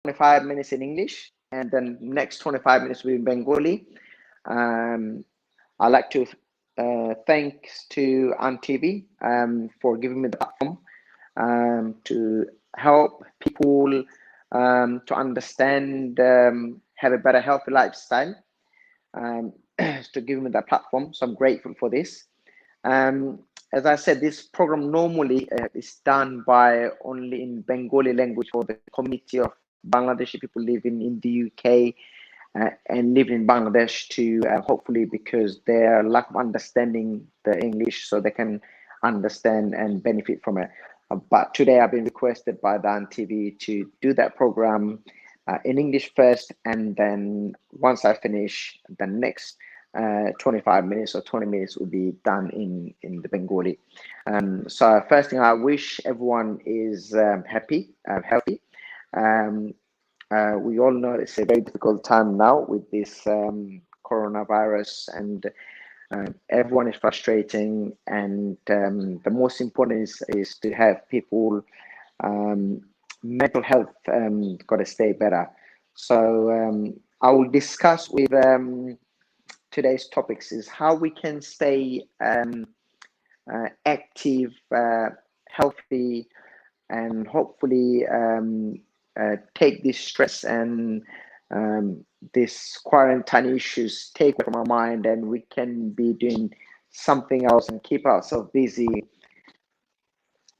25 minutes in English, and then next 25 minutes will be in Bengali. Um, I'd like to thanks to ANTV for giving me the platform to help people to understand, have a better healthy lifestyle, um, to give me that platform. So I'm grateful for this. Um, as I said, this program normally is done by only in Bengali language for the community of Bangladeshi people living in the UK and living in Bangladesh to hopefully because their lack of understanding the English so they can understand and benefit from it. But today I've been requested by Dan TV to do that program in English first, and then once I finish, the next 25 minutes or 20 minutes will be done in the Bengali. So first thing, I wish everyone is happy, healthy. Um, we all know it's a very difficult time now with this coronavirus, and everyone is frustrating. And the most important is to have people um, mental health got to stay better. So I will discuss with today's topics is how we can stay active, healthy, and hopefully take this stress and this quarantine issues take away from our mind, and we can be doing something else and keep ourselves busy.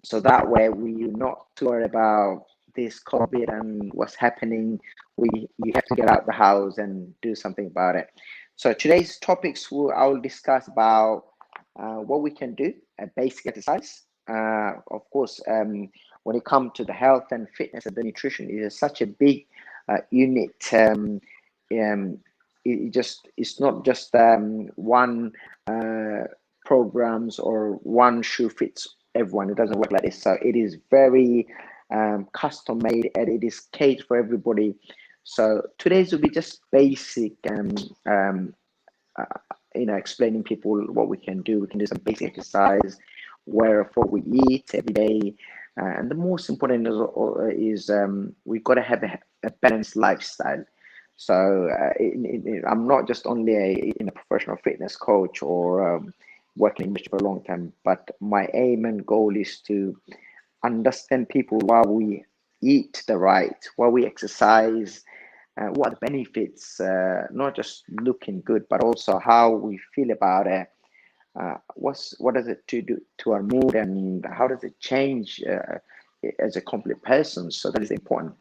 So that way we're not too worried about this COVID and what's happening. You have to get out the house and do something about it. So today's topics I will discuss about what we can do, a basic exercise. Of course, when it comes to the health and fitness and the nutrition, it is such a big unit. It's not just one programs or one shoe fits everyone. It doesn't work like this. So it is very custom made, and it is catered for everybody. So today's will be just basic uh, explaining people what we can do. We can do some basic exercise, where for we eat every day, and the most important is we've got to have a balanced lifestyle. So I'm not just only a professional fitness coach or working in industry for a long time, but my aim and goal is to understand people while we eat the right, while we exercise, what are the benefits, not just looking good, but also how we feel about it. What does it to do to our mood, and how does it change as a complete person? So that is important.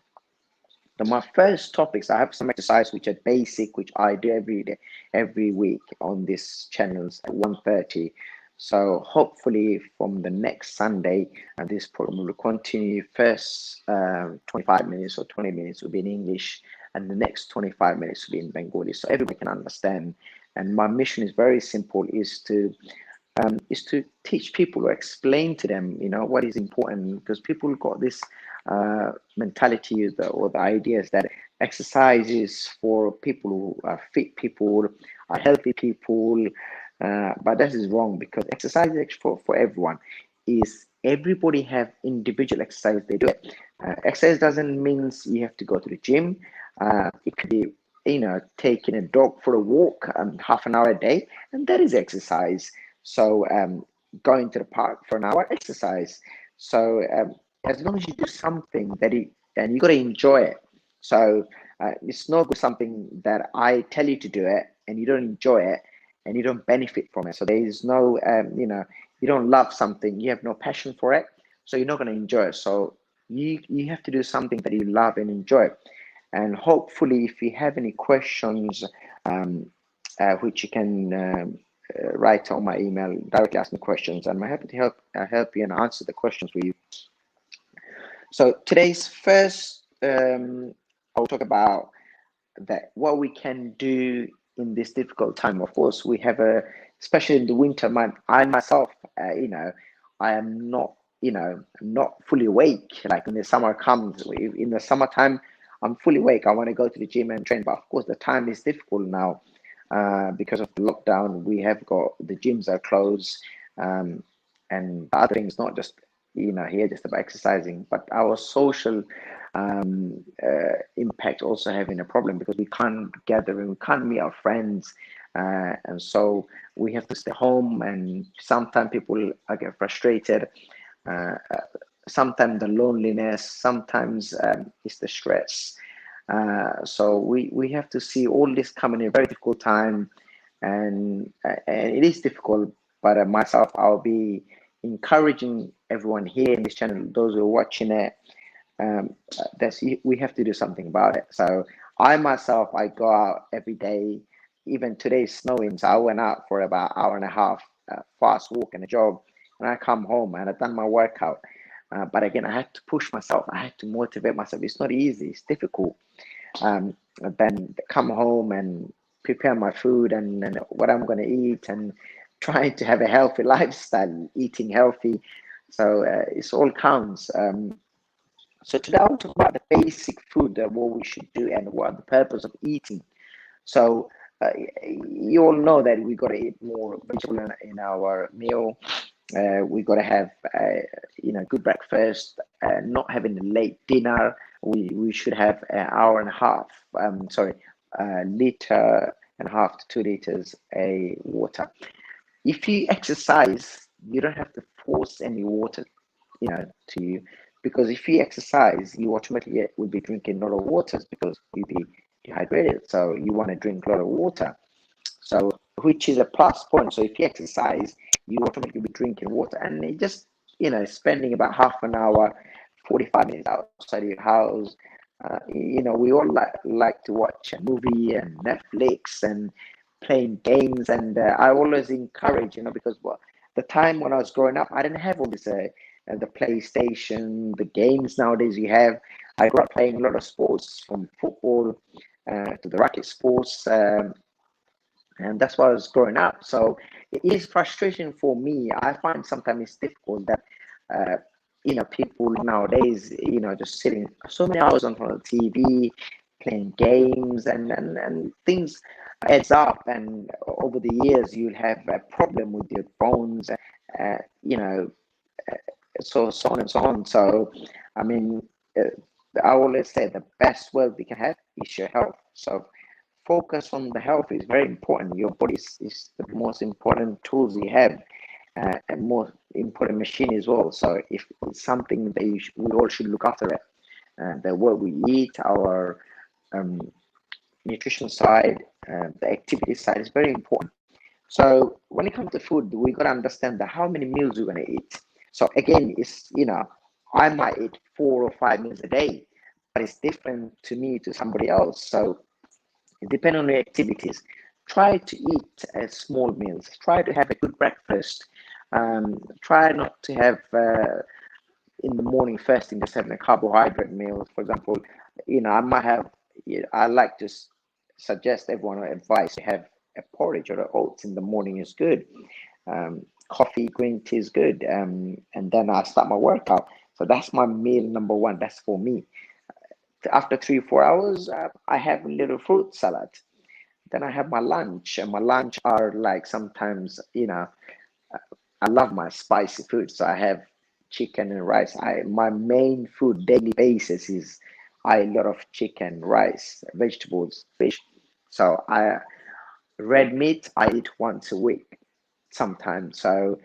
So my first topics, I have some exercise which are basic, which I do every day, every week on this channels at 1:30. So hopefully from the next Sunday, and this program will continue. First 25 minutes or 20 minutes will be in English, and the next 25 minutes will be in Bengali, so everybody can understand. And my mission is very simple: is to teach people or explain to them, what is important, because people got this mentality or the ideas that exercise is for people who are fit people, are healthy people, but that is wrong, because exercise is for everyone. Is everybody have individual exercise they do it. Exercise doesn't mean you have to go to the gym. It could be taking a dog for a walk half an hour a day, and that is exercise. So going to the park for an hour, exercise. So as long as you do something and you got to enjoy it. So it's not something that I tell you to do it and you don't enjoy it and you don't benefit from it. So there is no, you don't love something, you have no passion for it, so you're not going to enjoy it. So you have to do something that you love and enjoy. And hopefully, if you have any questions, which you can write on my email, directly ask me questions, and I'm happy to help you and answer the questions for you. So today's first, I'll talk about that what we can do in this difficult time. Of course, we have especially in the winter month. I myself, I am not, not fully awake. Like when the summer comes, in the summertime, I'm fully awake. I want to go to the gym and train, but of course, the time is difficult now because of the lockdown. We have got the gyms are closed, and the other things, not just here just about exercising, but our social impact also having a problem because we can't gather and we can't meet our friends, and so we have to stay home. And sometimes people get frustrated. Uh, Sometimes the loneliness, sometimes it's the stress. So we have to see all this coming in a very difficult time, and it is difficult. But myself, I'll be encouraging everyone here in this channel, those who are watching it, that's we have to do something about it. So I myself, I go out every day. Even today it's snowing, so I went out for about hour and a half, fast walk and a jog, and I come home and I've done my workout. But again, I had to push myself. I had to motivate myself. It's not easy. It's difficult. Then come home and prepare my food and what I'm going to eat, and trying to have a healthy lifestyle, eating healthy. So it's all counts. So today I'll talk about the basic food, what we should do and what the purpose of eating. So you all know that we got to eat more vegetable in our meal. We got to have good breakfast, not having a late dinner. We should have an hour and a half, liter and a half to 2 liters a water. If you exercise, you don't have to force any water, to you, because if you exercise, you automatically will be drinking a lot of waters because you'll be dehydrated. So you want to drink a lot of water. So which is a plus point. So if you exercise, you automatically be drinking water, and it just spending about half an hour, 45 minutes outside your house. We all like to watch a movie and Netflix and playing games, and I always encourage, because the time when I was growing up, I didn't have all this the PlayStation, the games nowadays you have. I grew up playing a lot of sports, from football to the racket sports, and that's why I was growing up. So it is frustration for me. I find sometimes it's difficult that uh, people nowadays, just sitting so many hours on front of the TV, playing games, and things adds up, and over the years you'll have a problem with your bones, uh, you know, so on and so on. So, I mean, I always say the best wealth we can have is your health. So focus on the health is very important. Your body is the most important tools you have, and most important machine as well. So if it's something that we all should look after it, the what we eat, our um, nutrition side, the activity side is very important. So when it comes to food, we got to understand that how many meals we're going to eat. So again, it's I might eat 4 or 5 meals a day, but it's different to me to somebody else. So depending on your activities, try to eat small meals. Try to have a good breakfast. Try not to have in the morning first thing just having a carbohydrate meal. For example, I might have. I like to suggest everyone or advise to have a porridge or oats in the morning is good. Coffee, green tea is good, and then I start my workout. So that's my meal number one. That's for me. After 3 or 4 hours, I have a little fruit salad. Then I have my lunch, and my lunch are like sometimes, I love my spicy food, so I have chicken and rice. My main food daily basis is a lot of chicken, rice, vegetables, fish. So red meat I eat once a week sometimes. So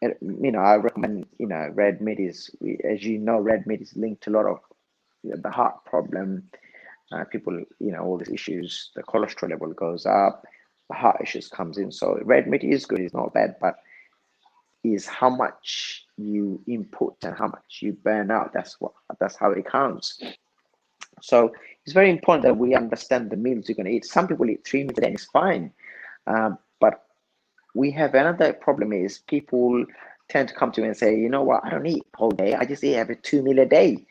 I recommend, red meat is, as you know, red meat is linked to a lot of the heart problem. People, all these issues, the cholesterol level goes up, the heart issues comes in. So red meat is good, it's not bad, but is how much you input and how much you burn out. That's how it counts. So it's very important that we understand the meals you're going to eat. Some people eat 3 meals a day and it's fine, but we have another problem is people tend to come to me and say, you know what, I don't eat whole day, I just eat every 2 meal a day.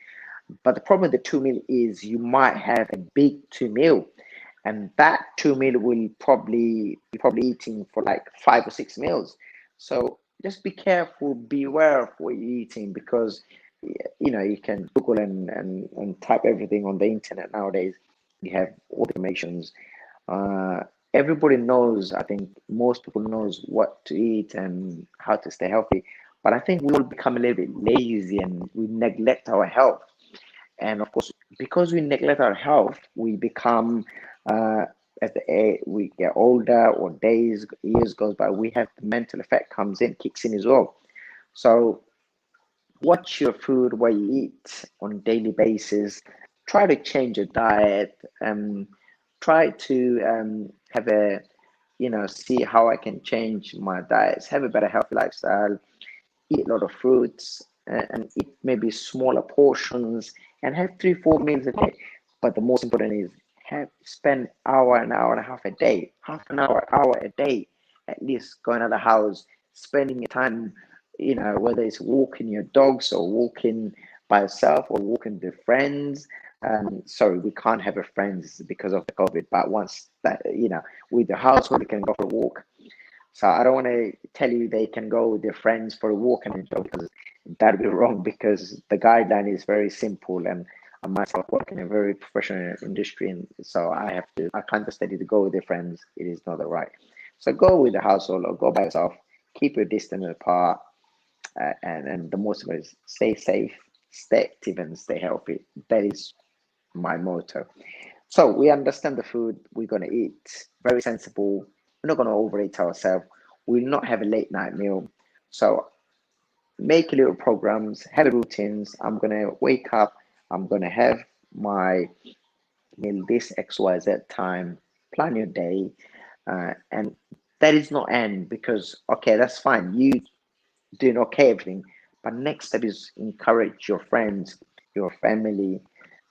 But the problem with the 2 meal is you might have a big 2 meal, and that 2 meal will probably eating for like 5 or 6 meals. So just be careful, beware of what you're eating, because you can Google and type everything on the internet nowadays. You have all the informations. Uh, Everybody knows. I think most people knows what to eat and how to stay healthy. But I think we all become a little bit lazy and we neglect our health. And of course, because we neglect our health, we become as we get older or years goes by, we have the mental effect kicks in as well. So watch your food, what you eat on a daily basis. Try to change your diet. Try to have a, see how I can change my diets, have a better healthy lifestyle, eat a lot of fruits, and eat maybe smaller portions, and have 3-4 meals a day. But the most important is spend an hour and a half a day, half an hour a day, at least going out of the house, spending your time, whether it's walking your dogs or walking by yourself or walking with friends. Sorry, we can't have a friends because of the COVID, but once that, with the household, we can go for a walk. So I don't want to tell you they can go with their friends for a walk and enjoy, because that'd be wrong, because the guideline is very simple, and I myself work in a very professional industry, and so I can't just tell you to go with your friends. It is not the right. So go with the household or go by yourself. Keep your distance apart, and the most of it is stay safe, stay active, and stay healthy. That is my motto. So we understand the food we're going to eat, very sensible. We're not going to overeat ourselves. We'll not have a late night meal. So make little programs, have routines. I'm going to wake up. I'm going to have my meal this XYZ time. Plan your day. And that is not end, because, okay, that's fine. You doing okay, everything. But next step is encourage your friends, your family,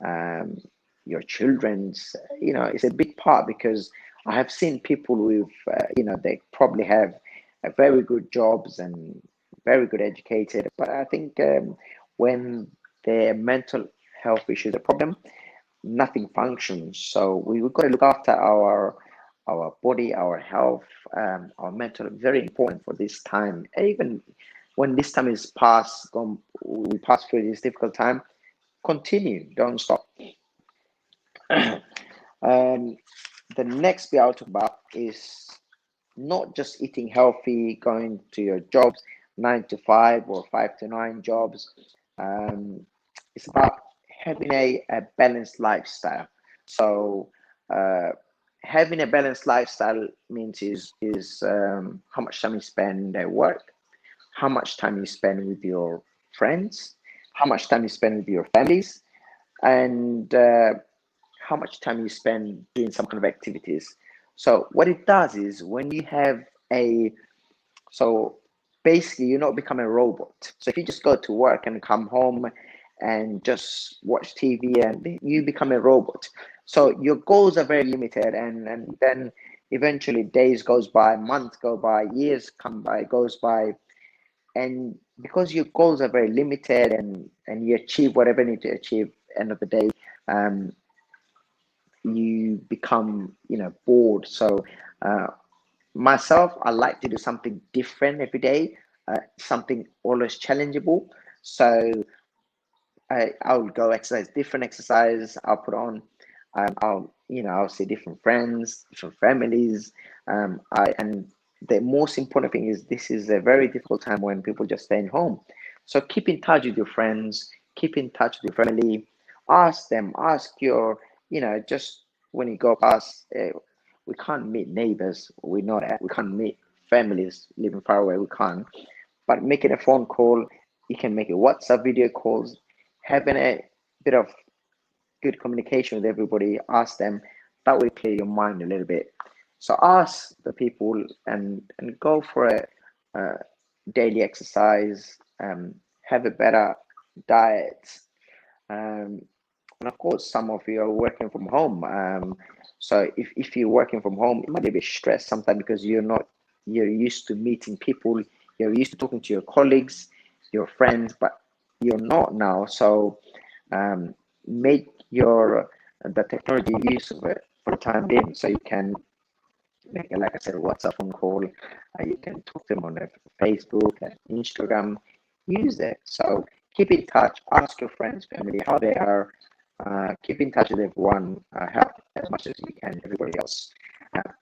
um, your children's. It's a big part, because I have seen people with, they probably have a very good jobs and very good educated, but I think when their mental health issues a problem, nothing functions. So we've got to look after our body, our health, our mental. Very important for this time. Even when this time is past, we pass through this difficult time. Continue, don't stop. The next bit I'll talk about is not just eating healthy, going to your jobs, 9 to 5 or 5 to 9 jobs. It's about having a balanced lifestyle. So having a balanced lifestyle means is how much time you spend at work, how much time you spend with your friends, how much time you spend with your families, and how much time you spend doing some kind of activities. So what it does is, when you have so basically you're not becoming a robot. So if you just go to work and come home and just watch TV, and you become a robot. So your goals are very limited, and then eventually days goes by, months go by, years come by, goes by, and because your goals are very limited, and you achieve whatever you need to achieve, end of the day, um, you become bored. So myself, I like to do something different every day, something always challengeable. So I'll go exercise, different exercise I'll put on. I'll see different friends, different families. And the most important thing is, this is a very difficult time when people just staying home. So keep in touch with your friends, keep in touch with your family. Ask your, just when you go past, we can't meet neighbors. We can't meet families living far away. We can't. But making a phone call, you can make a WhatsApp video calls, having a bit of good communication with everybody. Ask them. That will clear your mind a little bit. So ask the people, and go for a daily exercise. Have a better diet. Um, and of course, some of you are working from home. So if you're working from home, it might be a bit stressed sometimes, because you're used to meeting people, you're used to talking to your colleagues, your friends, but you're not now. So make the technology use of it for the time being, so you can make, like I said, a WhatsApp phone call. You can talk to them on Facebook and Instagram. Use it. So keep in touch. Ask your friends, family how they are. Keep in touch with everyone. Help as much as you can everybody else.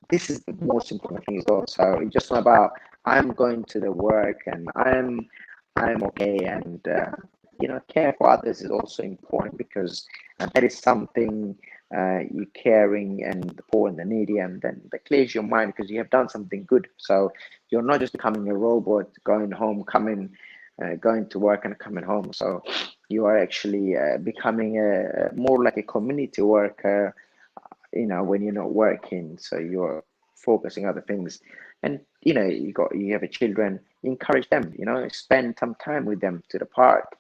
This is the most important thing as well. So it's just not about I'm going to the work and I'm okay, and care for others is also important, because that is something, you caring and the poor and the needy, and then that clears your mind because you have done something good. So you're not just becoming a robot, going home, going to work and coming home. So you are actually becoming more like a community worker, when you're not working. So you're focusing other things, and you have a children, encourage them, spend some time with them to the park.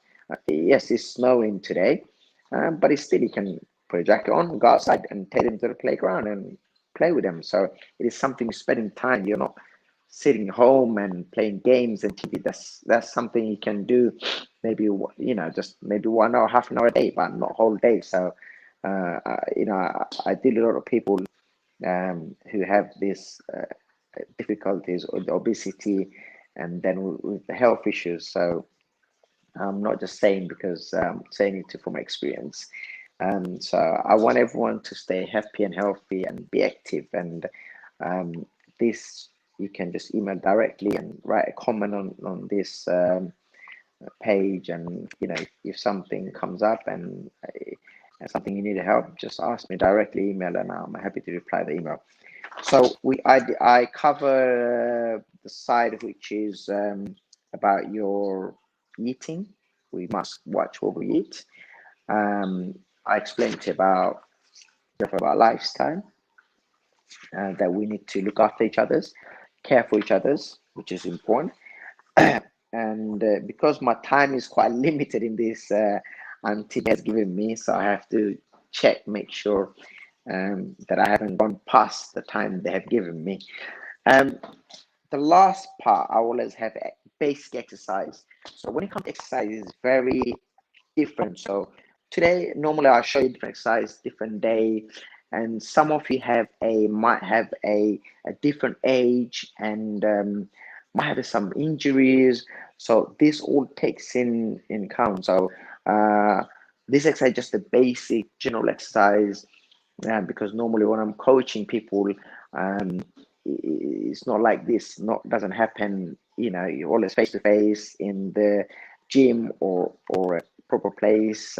Yes, it's snowing today, but it's still, you can put a jacket on, go outside and take them to the playground and play with them. So it is something, spending time. You're not sitting home and playing games and TV. That's something you can do, maybe just maybe 1 hour, half an hour a day, but not whole day. So I deal with a lot of people who have these difficulties or the obesity, and then with the health issues. So I'm not just saying, because saying it from experience. So I want everyone to stay happy and healthy and be active. And this, you can just email directly and write a comment on this page. And if something comes up and something you need help, just ask me directly, email, and I'm happy to reply the email. So I cover the side which is about your eating. We must watch what we eat. I explained to you about lifestyle, that we need to look after each other's, care for each other's, which is important. And because my time is quite limited in this, Auntie has given me, so I have to make sure that I haven't gone past the time they have given me. The last part, I always have a basic exercise. So when it comes to exercise, it's very different. So today, normally I'll show you different exercise, different day, and some of you might have a different age, and might have some injuries. So this all takes in count. So this exercise is just a basic general exercise, because normally when I'm coaching people, it's not like this. Doesn't happen. You're always face to face in the gym or a proper place,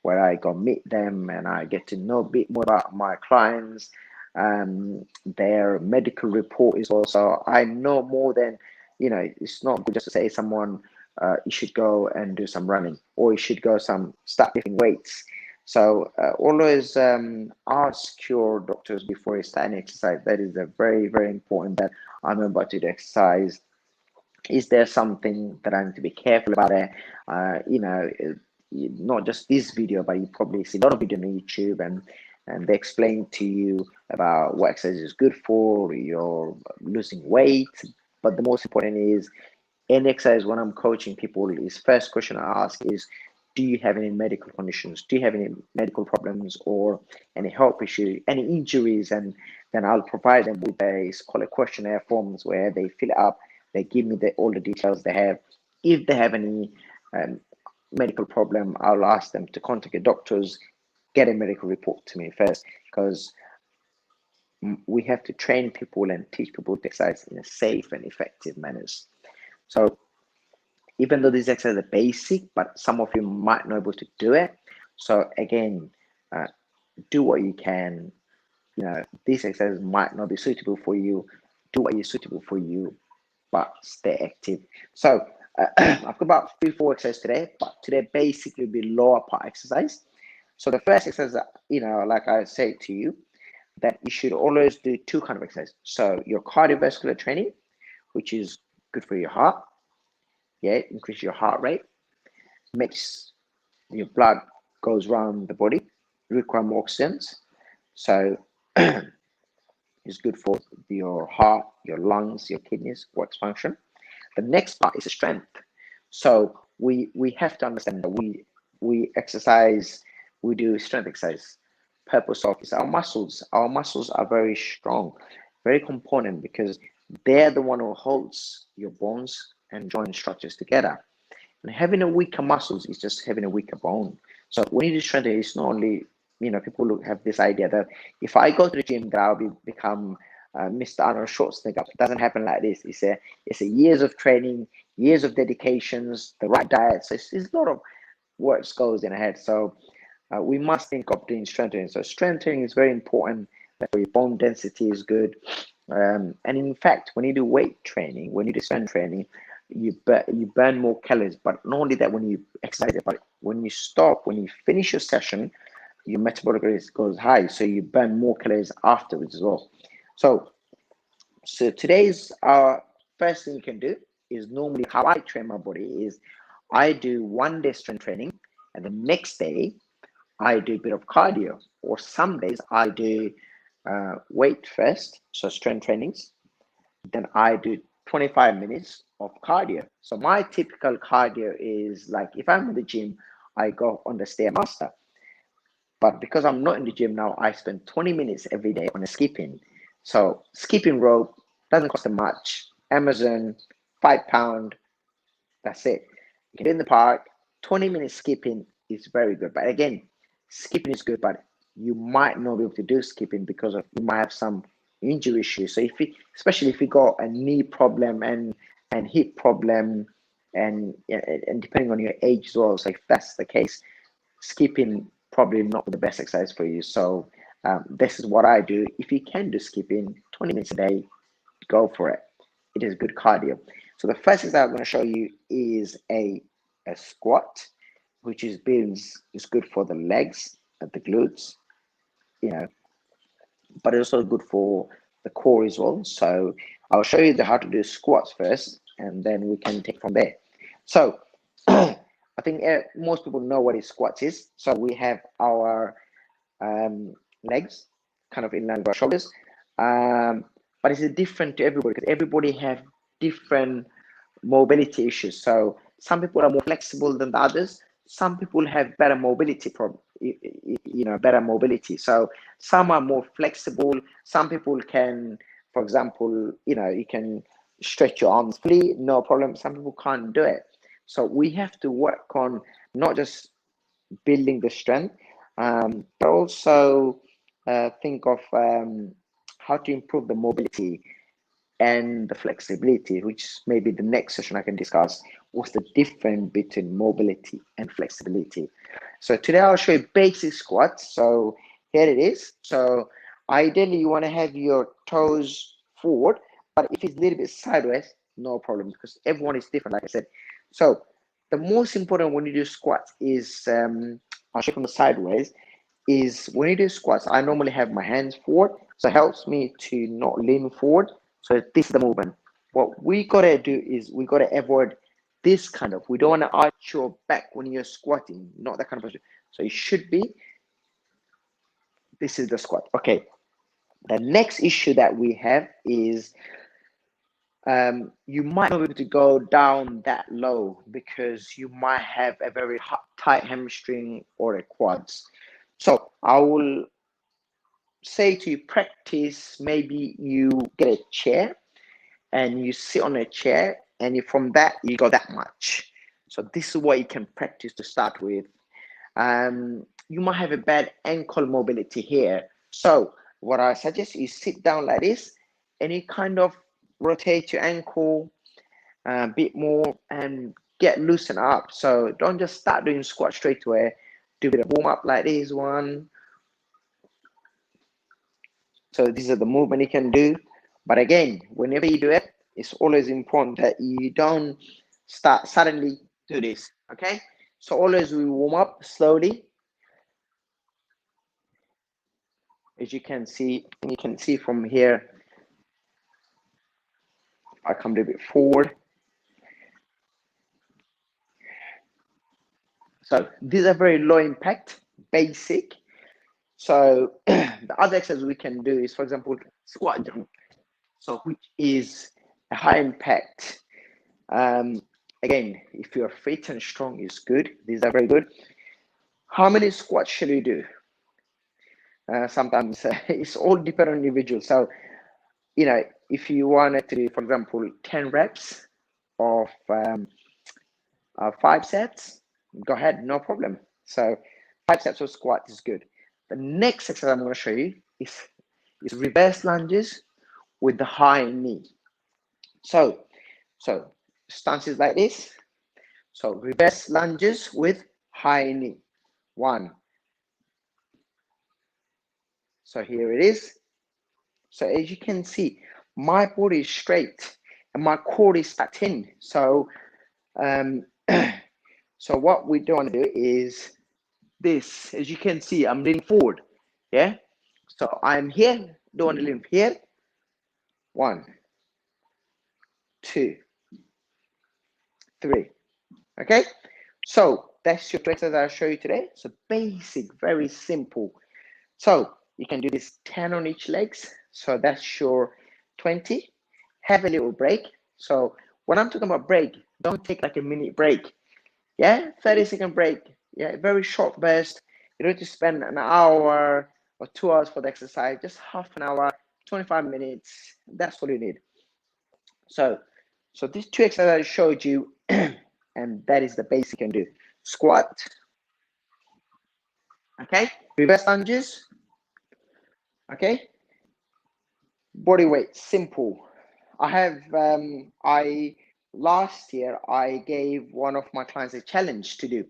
where I go meet them and I get to know a bit more about my clients. Their medical report is also, I know more than, it's not good just to say someone, you should go and do some running, or you should go start lifting weights. So always ask your doctors before you start an exercise. That is a very, very important, that I'm about to do exercise. Is there something that I need to be careful about it? Not just this video, but you probably see a lot of video on YouTube, and they explain to you about what exercise is good for your losing weight. But the most important is, in exercise, when I'm coaching people, is first question I ask is, do you have any medical conditions? Do you have any medical problems or any health issue, any injuries? And then I'll provide them with it's called a questionnaire forms, where they fill it up. They give me all the details they have. If they have any medical problem, I'll ask them to contact your doctors, get a medical report to me first, because we have to train people and teach people to exercise in a safe and effective manners. So even though these exercises are basic, but some of you might not be able to do it. So again, do what you can. These exercises might not be suitable for you. Do what is suitable for you, but stay active. So I've got about 3-4 exercises today, but today basically will be lower part exercise. So the first exercise, like I say to you, that you should always do 2 kinds of exercise. So your cardiovascular training, which is good for your heart. Increase your heart rate, makes your blood goes around the body, require more oxygen. So it's good for your heart, your lungs, your kidneys, works function. The next part is strength. So we have to understand that we exercise, we do strength exercise. Purpose of is our muscles. Our muscles are very strong, very component, because they're the one who holds your bones and joint structures together. And having a weaker muscles is just having a weaker bone. So when you do strength, it's not only, people have this idea that if I go to the gym, that I'll become Mr. Arnold Schwarzenegger. It doesn't happen like this. It's a years of training, years of dedications, the right diet. So it's a lot of work goes in ahead. So we must think of doing strength training. So strength training is very important. Your bone density is good. And in fact, when you do weight training, when you do strength training, you burn more calories. But not only that, when you exercise, but when you stop, when you finish your session, your metabolic rate goes high, so you burn more calories afterwards as well. So today's first thing you can do is, normally how I train my body is I do 1 day strength training, and the next day I do a bit of cardio, or some days I do weight first, so strength trainings, then I do 25 minutes of cardio. So my typical cardio is like, if I'm in the gym, I go on the Stairmaster. But because I'm not in the gym now, I spend 20 minutes every day on a skipping. So skipping rope doesn't cost much. Amazon, £5, that's it. You can do it in the park. 20 minutes skipping is very good. But again, skipping is good, but you might not be able to do skipping because you might have some injury issues. So especially if you got a knee problem and hip problem, and depending on your age as well, so if that's the case, skipping probably not the best exercise for you. So this is what I do. If you can do skipping 20 minutes a day, go for it. It is good cardio. So the first exercise I'm going to show you is a squat, which is good for the legs and the glutes, but it's also good for the core as well. So I'll show you how to do squats first, and then we can take from there. So I think most people know what a squat is. So we have our legs kind of in line with our shoulders, but it's different to everybody because everybody have different mobility issues. So some people are more flexible than the others. Some people have better mobility better mobility. So some are more flexible. Some people can, for example, you can stretch your arms free, no problem. Some people can't do it. So we have to work on not just building the strength, but also think of how to improve the mobility and the flexibility, which maybe the next session I can discuss. What's the difference between mobility and flexibility? So today I'll show you basic squats. So here it is. So ideally you want to have your toes forward, but if it's a little bit sideways, no problem, because everyone is different, like I said. So the most important when you do squats is, I'll show you from the sideways, is when you do squats, I normally have my hands forward. So it helps me to not lean forward. So this is the movement. What we gotta do is we gotta avoid this kind of, we don't want to arch your back when you're squatting, not that kind of position. So it should be, this is the squat. Okay. The next issue that we have is you might not be able to go down that low because you might have a very tight hamstring or a quads. So I will say to you, practice, maybe you get a chair and you sit on a chair, and from that you go that much. So this is what you can practice to start with. You might have a bad ankle mobility here. So what I suggest is sit down like this, and you kind of rotate your ankle a bit more and get loosened up. So don't just start doing squat straight away. Do a bit of warm up like this one. So these are the movement you can do. But again, whenever you do it, it's always important that you don't start suddenly do this. Okay. So always we warm up slowly. As you can see from here, I come a bit forward. So these are very low impact, basic. So the other exercise we can do is, for example, squat jump. So which is a high impact. Again, if you're fit and strong, is good. These are very good. How many squats should you do? Sometimes it's all dependent on individual. So, if you wanted to do, for example, 10 reps of 5 sets, go ahead, no problem. So 5 sets of squat is good. The next exercise I'm going to show you is reverse lunges with the high knee. So stances like this. So reverse lunges with high knee. 1. So here it is. So as you can see, my body is straight and my core is tucked in. So so what we don't want to do is this. As you can see, I'm leaning forward. Yeah. So I'm here. Don't want to lean here. 1, 2, 3. Okay. So that's your exercise I'll show you today. So basic, very simple. So you can do this 10 on each legs. So that's your 20. Have a little break. So when I'm talking about break, don't take like a minute break. Yeah, 30-second break. Yeah, very short burst. You don't have to spend an hour or 2 hours for the exercise. Just half an hour, 25 minutes. That's all you need. So these 2 exercises I showed you, and that is the basic you can do. Squat. Okay. Reverse lunges. Okay. Body weight, simple. Last year I gave one of my clients a challenge to do,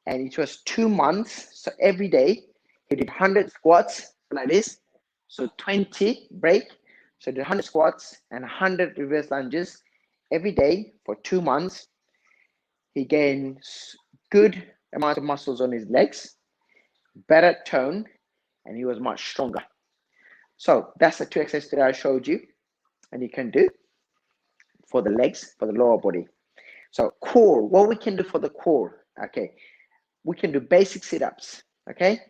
and it was 2 months. So every day he did 100 squats like this. So 20 break. So did 100 squats and 100 reverse lunges every day for 2 months. He gained good amount of muscles on his legs, better tone, and he was much stronger. So that's the 2 exercises that I showed you, and you can do for the legs, for the lower body. So core, what we can do for the core, okay, we can do basic sit-ups, okay?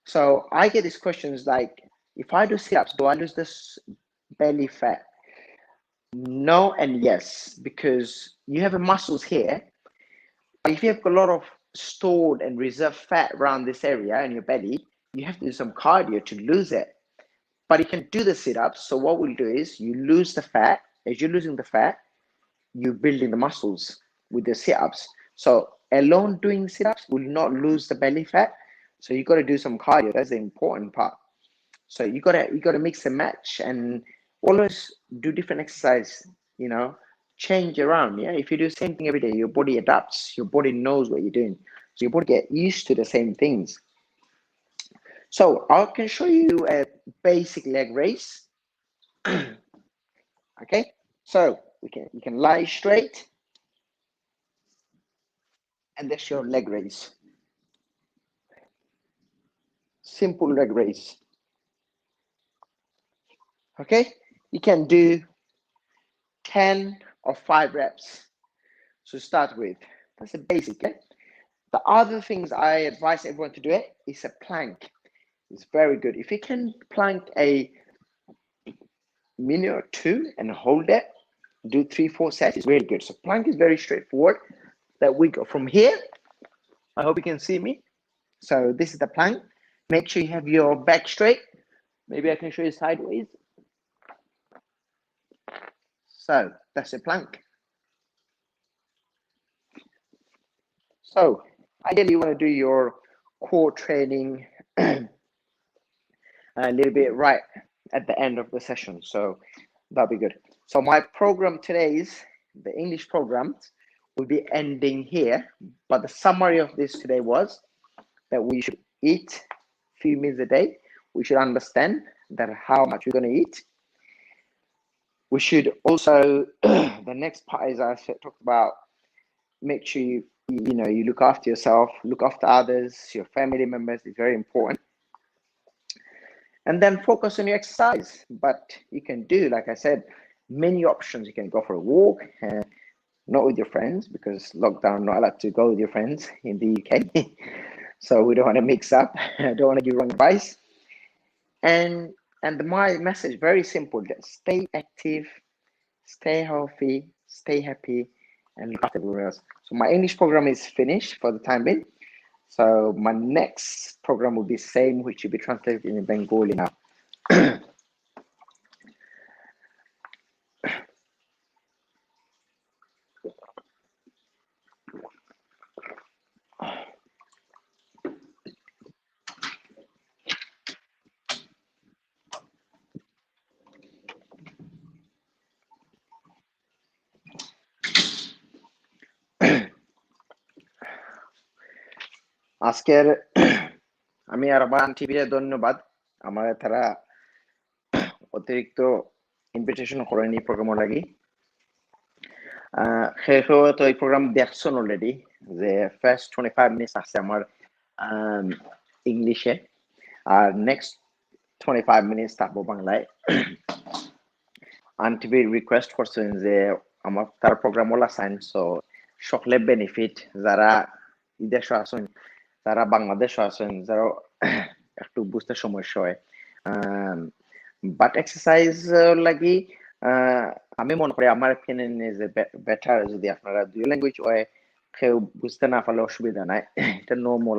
So I get these questions like, if I do sit-ups, do I lose this belly fat? No and yes, because you have muscles here. If you have a lot of stored and reserved fat around this area in your belly, you have to do some cardio to lose it. But you can do the sit-ups. So what we'll do is you lose the fat. As you're losing the fat, you're building the muscles with the sit-ups. So alone doing sit-ups will not lose the belly fat. So you got to do some cardio. That's the important part. So you gotta mix and match and always do different exercise, change around. Yeah. If you do the same thing every day, your body adapts, your body knows what you're doing. So your body get used to the same things. So I can show you a basic leg raise. Okay. So you can lie straight, and that's your leg raise. Simple leg raise. Okay, you can do 10 or 5 reps to start with. That's a basic. Okay? The other things I advise everyone to do it is a plank. It's very good. If you can plank a minute or 2 and hold it, do 3-4 sets, it's really good. So plank is very straightforward. That we go from here. I hope you can see me. So this is the plank. Make sure you have your back straight. Maybe I can show you sideways. So that's a plank. So ideally you want to do your core training a little bit right at the end of the session. So that'll be good. So my program today's, the English program, will be ending here. But the summary of this today was that we should eat a few meals a day. We should understand that how much we're going to eat. We should also, the next part is I talked about, make sure you look after yourself, look after others, your family members is very important. And then focus on your exercise. But you can do, like I said, many options. You can go for a walk, not with your friends because lockdown, not allowed to go with your friends in the UK. So we don't want to mix up. I don't want to give wrong advice. And my message, very simple, just stay active, stay healthy, stay happy, and look after everyone else. So my English program is finished for the time being. So my next program will be same, which will be translated in Bengali now. আজকের আমি আর আমার টিভিতে ধন্যবাদ আমার তারা অতিরিক্ত invitation করেনি programme লাগি তো এই প্রোগ্রাম দেখছেন অলরেডি যে ফার্স্ট 25 মিনিটস আছে আমার ইংলিশে আর নেক্সট 25 মিনিটস থাকবো বাংলায় আনটিভি রিকোয়েস্ট করছেন যে আমার তার প্রোগ্রাম ওলা সাইন সো সকলে বেনিফিট যারা বিদেশে আছেন যারা বাংলাদেশে আছেন যারা একটু বুঝতে সমস্যা হয় বাট এক্সারসাইজ লাগি আমি মনে করি আমার opinion যে বেটার যদি আপনারা দুই ল্যাঙ্গুয়েজ হয় কেউ বুঝতে না পারলে অসুবিধা নাই এটা নর্মাল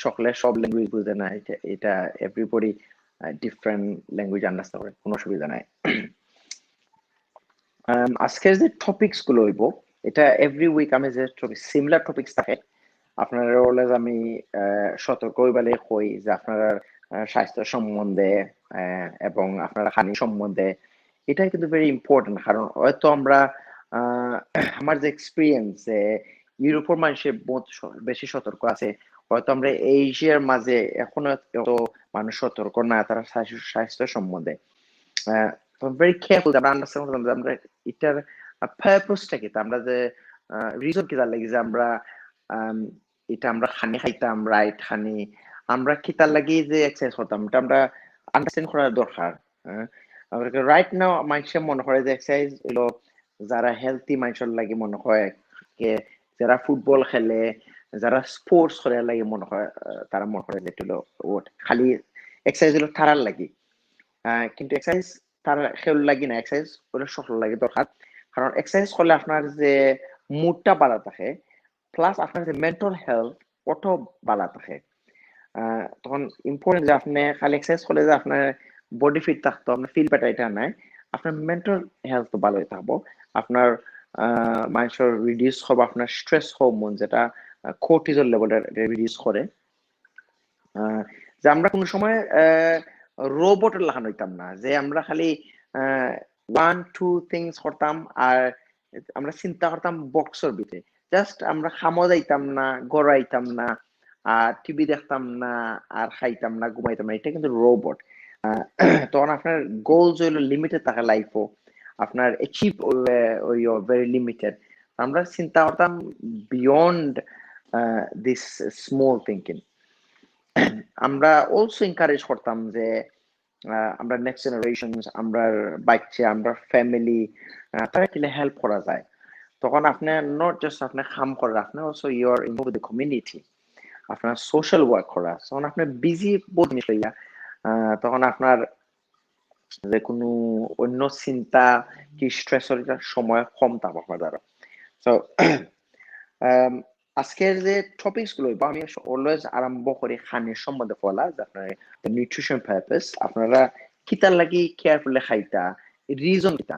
সকলে সব ল্যাঙ্গুয়েজ বুঝে না এটা এভরিবডি ডিফারেন্ট ল্যাঙ্গুয়েজ আন্ডারস্ট্যান্ড করে কোনো অসুবিধা নাই আজকের যে টপিকস গুলো হইব এটা এভরি উইক আমি যে সিমিলার টপিকস থাকে আপনারা অলওয়েজ আমি সতর্ক হইবালে কই যে আপনারা স্বাস্থ্য সম্বন্ধে এবং আপনারা হানি সম্বন্ধে এটা কিন্তু ভেরি ইম্পর্টেন্ট কারণ হয়তো আমরা আমার যে এক্সপিরিয়েন্স ইউরোপের মানুষের বেশি সতর্ক আছে হয়তো আমরা এশিয়ার মাঝে এখনো এত মানুষ সতর্ক না তারা স্বাস্থ্য সম্বন্ধে ভেরি কেয়ারফুল আমরা আন্ডারস্ট্যান্ড করতাম যে আমরা এটার পারপাসটা কি আমরা যে রিজন কি তার লাগি যে আমরা এটা আমরা খানি খাইতাম রাইট খানি আমরা কি তার লাগি যে এক্সারসাইজ করতাম এটা আমরা আন্ডারস্ট্যান্ড করা দরকার রাইট নাও মানুষের মনে করে যে এক্সারসাইজ হলো যারা হেলথি মানুষের লাগে মনে হয় যারা ফুটবল খেলে যারা স্পোর্টস করে লাগে মনে হয় তারা মনে করে যে হলো খালি এক্সারসাইজ হলো তারার লাগি কিন্তু এক্সারসাইজ তার খেল লাগি না এক্সারসাইজ ওটা সকল লাগে দরকার কারণ এক্সারসাইজ করলে আপনার যে মুডটা ভালো থাকে প্লাস আপনার যে মেন্টাল হেলথ ওটাও ভালো থাকে তখন ইম্পর্টেন্ট যে আপনি খালি এক্সারসাইজ করলে যে আপনার বডি ফিট থাকতো আপনার ফিল বেটার এটা নাই আপনার মেন্টাল হেলথ ভালো থাকবো আপনার মানুষের রিডিউস হবে আপনার স্ট্রেস হরমোন যেটা কোর্টিজল লেভেলটা রিডিউস করে যে আমরা কোনো সময় রোবটের লাগানো হইতাম না যে আমরা খালি 1-2 থিংস করতাম আর আমরা চিন্তা করতাম বক্সের ভিতরে জাস্ট আমরা খামো যাইতাম না গড়াইতাম না আর টিভি দেখতাম না আর খাইতাম না ঘুমাইতাম না এটা কিন্তু রোবট তখন আপনার গোলস হইলো লিমিটেড থাকে লাইফও আপনার অ্যাচিভ ভেরি লিমিটেড আমরা চিন্তা করতাম বিয়ন্ড দিস স্মল থিঙ্কিং আমরা অলসো এনকারেজ করতাম যে আমরা নেক্সট জেনারেশন আমরা বাচ্চা আমরা ফ্যামিলি তারা কিলে হেল্প করা যায় তখন আপনি নট জাস্ট আপনি কাম করেন আপনি also your involve the community আপনার সোশ্যাল ওয়ার্ক করা তখন আপনি বিজি বহুত জিনিস লইয়া তখন আপনার যে কোনো অন্য চিন্তা কি স্ট্রেসের সময় কম থাকবো আপনার দ্বারা তো আজকের যে টপিকস গুলো আমি অলওয়েজ আরম্ভ করি খানের সম্বন্ধে বলা যে আপনার নিউট্রিশন পারপাস আপনারা কিতার লাগি কেয়ারফুলি খাইতা রিজন কিতা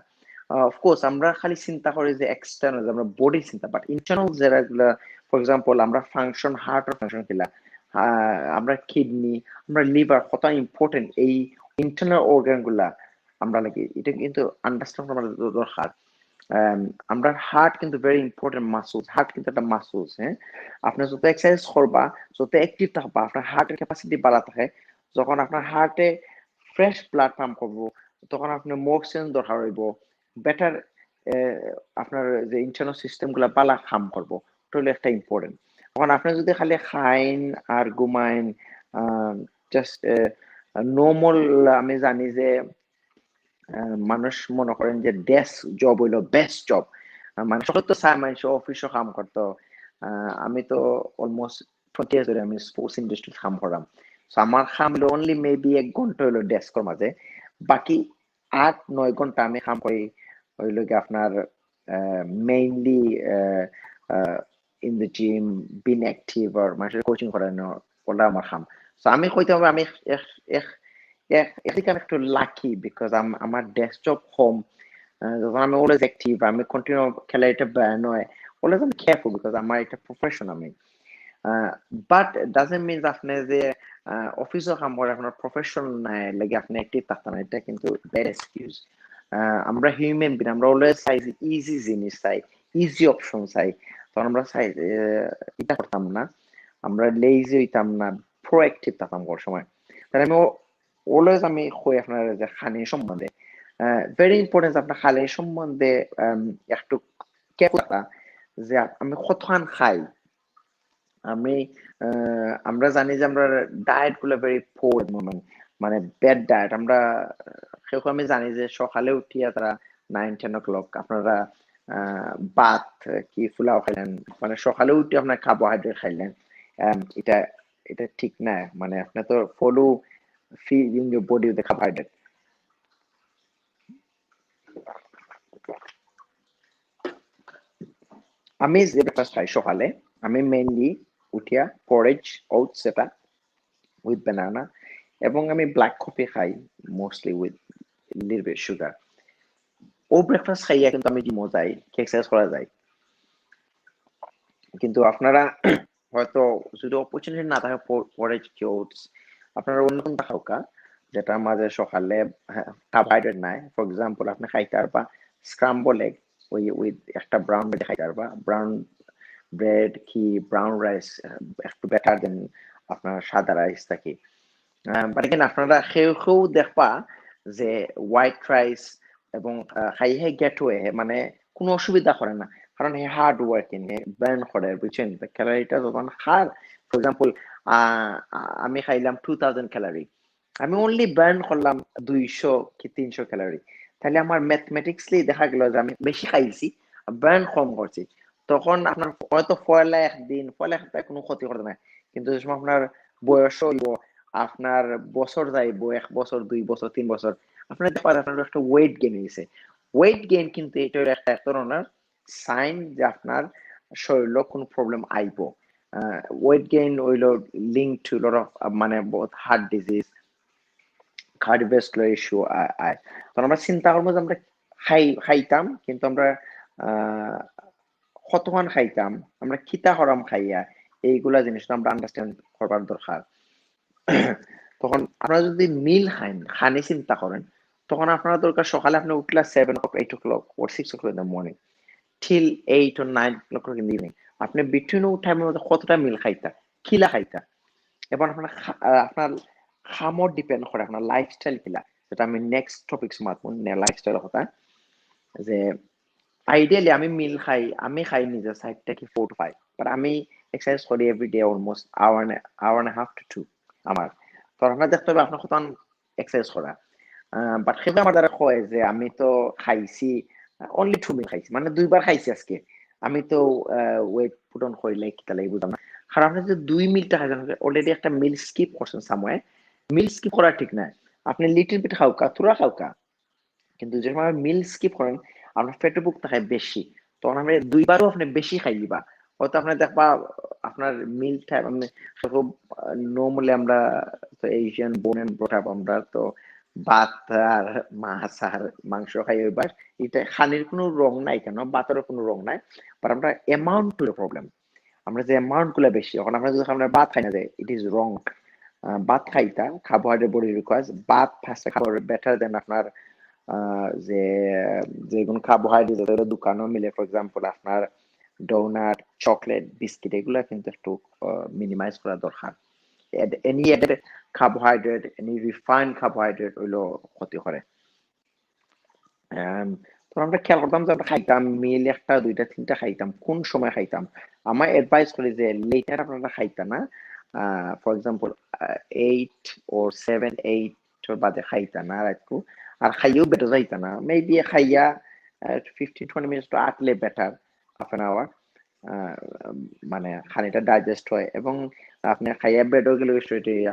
অফকোর্স আমরা খালি চিন্তা করি যে এক্সটার্নাল আমরা বডি চিন্তা বাট ইন্টারনাল যেগুলা ফর এক্সাম্পল আমরা ফাংশন হার্টের ফাংশন কিলা আমরা কিডনি আমরা লিভার কত ইম্পর্টেন্ট এই ইন্টারনাল অর্গান গুলা আমরা লাগি এটা কিন্তু আন্ডারস্ট্যান্ড করা দরকার আমরা হার্ট কিন্তু ভেরি ইম্পর্টেন্ট মাসুলস হার্ট কিন্তু একটা মাসুলস হ্যাঁ আপনি যত এক্সারসাইজ করবা যত অ্যাক্টিভ থাকবা আপনার হার্টের ক্যাপাসিটি বাড়া থাকে যখন আপনার হার্টে ফ্রেশ ব্লাড পাম্প করবো তখন আপনার মোর অক্সিজেন দরকার হইব বেটার আপনার যে ইন্টারনাল সিস্টেম গুলা বালা কাম করবো ওটা হলো একটা ইম্পর্টেন্ট তখন আপনি যদি খালি খাইন আর ঘুমাইন জাস্ট নর্মাল আমি জানি যে মানুষ মনে করেন যে ডেস্ক জব হইলো বেস্ট জব মানুষ তো চায় মানুষ অফিসও কাম করতো আমি তো অলমোস্ট 20 ইয়ার্স ধরে আমি স্পোর্টস ইন্ডাস্ট্রি কাম করলাম আমার কাম হলো অনলি মেবি 1 ঘন্টা হইলো ডেস্কের মাঝে বাকি 8-9 ঘন্টা আমি কাম করি হইলো কি আপনার mainly in the gym been active আর মানুষের কোচিং করানো ওটা আমার কাম আমি কইতে হবে আমি একটু লাকি বিকজ আমার ডেস্কটপ হোম যখন আমি অলওয়েজ অ্যাক্টিভ আমি কন্টিনিউ খেলা এটা ব্যান হয় অলওয়েজ আমি কেয়ারফুল বিকজ আমার এটা প্রফেশন আমি বাট ডাজন্ট মিনস আপনি যে অফিসও কাম করে আপনার প্রফেশন নাই লাগে আপনি অ্যাক্টিভ থাকতেন না এটা কিন্তু ব্যাড এক্সকিউজ আমরা হিউম্যান বিং আমরা অলওয়েজ চাই ইজি জিনিস চাই ইজি অপশন চাই তখন আমরা চাই এটা করতাম না আমরা লেজি হইতাম না, প্রোঅ্যাক্টিভ থাকতাম কোন সময়। তাহলে আমি অলওয়েজ আমি কই আপনার যে খানি সম্বন্ধে ভেরি ইম্পর্টেন্ট আপনার খালি সম্বন্ধে একটু কেয়ারফুল থাকা যে আমি কতখান খাই। আমি আমরা জানি যে আমরা ডায়েট গুলো ভেরি পোর মানে ব্যাড ডায়েট। আমরা কেউ আমি জানি যে সকালে উঠিয়া তারা 9-10 o'clock আপনারা ভাত কি ফুলাও খাইলেন, মানে সকালে উঠে আপনার কার্বোহাইড্রেট খাইলেন, এটা এটা ঠিক না। মানে আপনি তো follow feeding your body with carbohydrate. আমি যে ব্রেকফাস্ট খাই সকালে, আমি মেইনলি উঠিয়া পরেজ ওটস এটা উইথ বানানা, এবং আমি ব্ল্যাক কফি খাই mostly with little bit sugar. ও ব্রেকফাস্ট খাইয়া কিন্তু আমি জিমও যাই, এক্সারসাইজ করা যায়। কিন্তু আপনারা হয়তো যদি অপরচুনিটি না থাকে পরেজ কি ওটস, আপনারা অন্য কোনটা খাওকা যেটার মাঝে সকালে কার্বোহাইড্রেট নাই। ফর এক্সাম্পল আপনি খাইতে পারবা স্ক্রাম্বল এগ ওই উইথ একটা ব্রাউন ব্রেড খাইতে পারবা। ব্রাউন ব্রেড কি ব্রাউন রাইস একটু বেটার দেন আপনার সাদা রাইস থাকি। বাট এখানে আপনারা কেউ দেখবা যে হোয়াইট রাইস এবং খাই হে গেট ওয়ে মানে কোনো অসুবিধা করে না, কারণ হে হার্ড ওয়ার্কিং, হে বার্ন করে, বুঝছেন ক্যালোরিটা যখন খার। ফর এক্সাম্পল আমি খাইলাম 2000 ক্যালোরি, আমি অনলি বার্ন করলাম 200 কি 300 ক্যালোরি, তাহলে আমার ম্যাথমেটিক্সলি দেখা গেল যে আমি বেশি খাইছি, বার্ন কম করছি। তখন আপনার হয়তো ফয়লা একদিন ফয়লা একটা কোনো ক্ষতি করতে না, কিন্তু যে সময় আপনার বয়স হইব, আপনার বছর যাইব, 1 বছর 2 বছর 3 বছর, আপনার দেখবেন আপনার একটা ওয়েট গেইন হয়েছে। ওয়েট গেইন কিন্তু এটা হলো একটা এক ধরনের সাইন যে আপনার শরীরে কোনো প্রবলেম আইব। ওয়েট গেইন হইল লিঙ্ক টু লট অফ মানে বহুত হার্ট ডিজিজ, কার্ডিওভাস্কুলার ইস্যু আয়। তখন আমরা চিন্তা করবো যে আমরা খাইতাম, কিন্তু আমরা কতক্ষণ খাইতাম, আমরা খিতা হরাম খাইয়া, এইগুলা জিনিসটা আমরা আন্ডারস্ট্যান্ড করবার দরকার। তখন আপনারা যদি মিল খানি চিন্তা করেন, তখন আপনারা দরকার সকালে আপনি উঠলা 7 o'clock 8 o'clock or 6 o'clock in the morning till 8 or 9 o'clock in the evening, আপনি বিটুইন ও টাইমের মধ্যে কতটা মিল খাইতা, খিলা খাইতা, এবং আপনার আপনার খামর ডিপেন্ড করে আপনার লাইফস্টাইল কিলা, যেটা আমি নেক্সট টপিক মাতবো লাইফস্টাইলের কথা। যে আইডিয়ালি আমি মিল খাই, আমি খাই নিজের সাইড থেকে 4 to 5, বাট আমি এক্সারসাইজ করি everyday almost hour and half to 2 আমার। তো আপনার দেখতে হবে আপনার কত এক্সারসাইজ করা। বাট সেটা আমার দ্বারা কয় যে আমি তো খাইছি অনলি 2 মিল খাইছি, মানে 2 বার খাইছি আজকে, আমি তো ওয়েট পুট অন করিলে কিতা লাগি বুঝলাম না। কারণ আপনি যে 2 মিলটা খাইছেন, অলরেডি একটা মিল স্কিপ করছেন সামওয়ে। মিল স্কিপ করা ঠিক না, আপনি লিটল বিট খাওকা থোড়া খাওকা, কিন্তু যখন আপনি মিল স্কিপ করেন আপনার পেটে বুক থাকে বেশি, তখন আপনি 2 বারও আপনি বেশি খাই দিবা। হয়তো আপনি দেখবা আপনার মিল টাইম আপনি খুব নর্মালি আমরা তো এশিয়ান বোন এন্ড ব্রট আমরা তো ভাত আর মাছ আর মাংস খাই ওইবার, এটা খানির কোনো রং নাই কেন, ভাতেরও কোনো রং নাই, বাট আমরা অ্যামাউন্ট গুলো প্রবলেম, আমরা যে অ্যামাউন্ট গুলো বেশি, এখন আমরা যদি আমরা ভাত খাই না যে ইট ইজ রং। ভাত খাইতা কার্বোহাইড্রেট বডি রিকোয়ার্স, ভাত ফার্স্টে খাবার বেটার দেন আপনার যে যেগুলো কার্বোহাইড্রেট দোকানও মিলে। ফর এক্সাম্পল আপনার ডোনাট, চকলেট, বিস্কিট, এগুলা কিন্তু একটু মিনিমাইজ করা দরকার। Any added carbohydrate, any refined carbohydrate হইলো ক্ষতি করে। তো আমরা খেয়াল করতাম যে আমরা খাইতাম মিল একটা দুইটা তিনটা খাইতাম, কোন সময় খাইতাম। আমার অ্যাডভাইস করি যে লেটার আপনারা খাইতা না। ফর এক্সাম্পল 8 or 7 8 বাজে খাইতা না আর একটু, আর খাইয়েও বেটে যাইতা না, মেবি খাইয়া 15-20 মিনিট আটলে বেটার, হাফ এন আওয়ার, মানে খানিটা ডাইজেস্ট হয়। এবং আপনি খাইয়া বেডও গেলে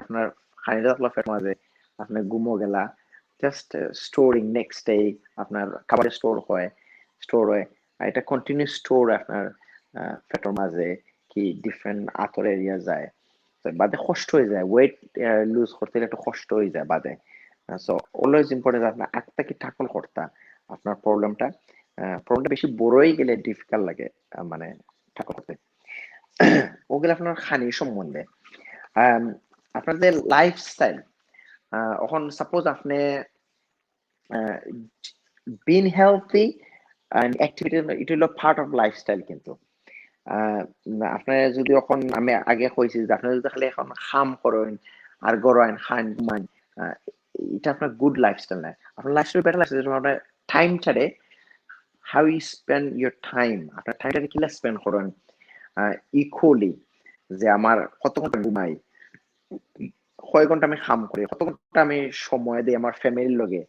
আপনার খানিটা থাকলো ফেট মাঝে, আপনি ঘুমো গেলা, জাস্ট স্টোরিং নেক্সট ডে আপনার খাবারের স্টোর হয় আর এটা কন্টিনিউ স্টোর আপনার পেটের মাঝে কি ডিফারেন্ট আতর এরিয়া যায়, তো বাদে কষ্ট হয়ে যায়, ওয়েট লুজ করতে গেলে একটু কষ্ট হয়ে যায় বাদে। সো অলওয়েজ ইম্পর্টেন্ট আপনার আটটা কি টাকল করতা আপনার প্রবলেমটা বেশি বড়ই গেলে ডিফিকাল্ট লাগে, মানে টাকল করতে। ওগুলো আপনার খানির সম্বন্ধে আপনার যে লাইফস্টাইল, এখন সাপোজ আপনি বিন হেলথি অ্যান্ড অ্যাক্টিভিটি, এটা হলো পার্ট অফ লাইফস্টাইল। কিন্তু আপনার যদি এখন আমি আগে কইছি যে আপনি যদি খালি এখন খাম করেন আর গড়াইন খান ঘুমান, এটা আপনার গুড লাইফস্টাইল না। আপনার লাইফস্টাইল বেটার লাইফস্টাইল আপনার টাইমটারে how you spend your time, আপনার টাইমটারে কিলা স্পেন্ড করেন ইকুয়ালি, যে আমার কত ঘন্টা ঘুমাই, কয় ঘন্টা আমি কাম করি, কত ঘন্টা আমি সময় দিই আমার ফ্যামিলির লগে,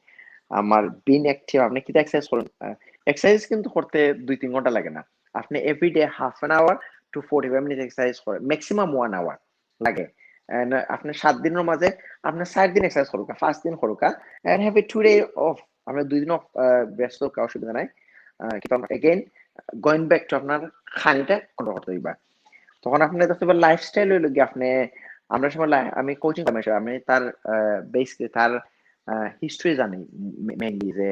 আমার বিন অ্যাক্টিভ। আপনি কি এক্সারসাইজ করেন? এক্সারসাইজ কিন্তু করতে 2-3 ঘন্টা লাগে না। আপনি everyday half an hour to 45 minute exercise করেন, ম্যাক্সিমাম 1 আওয়ার লাগে। আপনি 7 দিনের মাঝে আপনার 4 দিন এক্সারসাইজ করুকা, 5 দিন করুকা, and have a 2 day off. আপনার 2 দিন অফ ব্যস্ত হোক, অসুবিধা নাই। কিন্তু এগেইন গোয়িং ব্যাক টু আপনার খানিটা কন্ট্রোল করতে দিবা। তখন আপনি দেখতে পাবেন লাইফস্টাইল হইলো কি আপনি, আমরা সময় আমি কোচিং আমি তার বেসিক্যালি তার হিস্ট্রি জানি মেইনলি, যে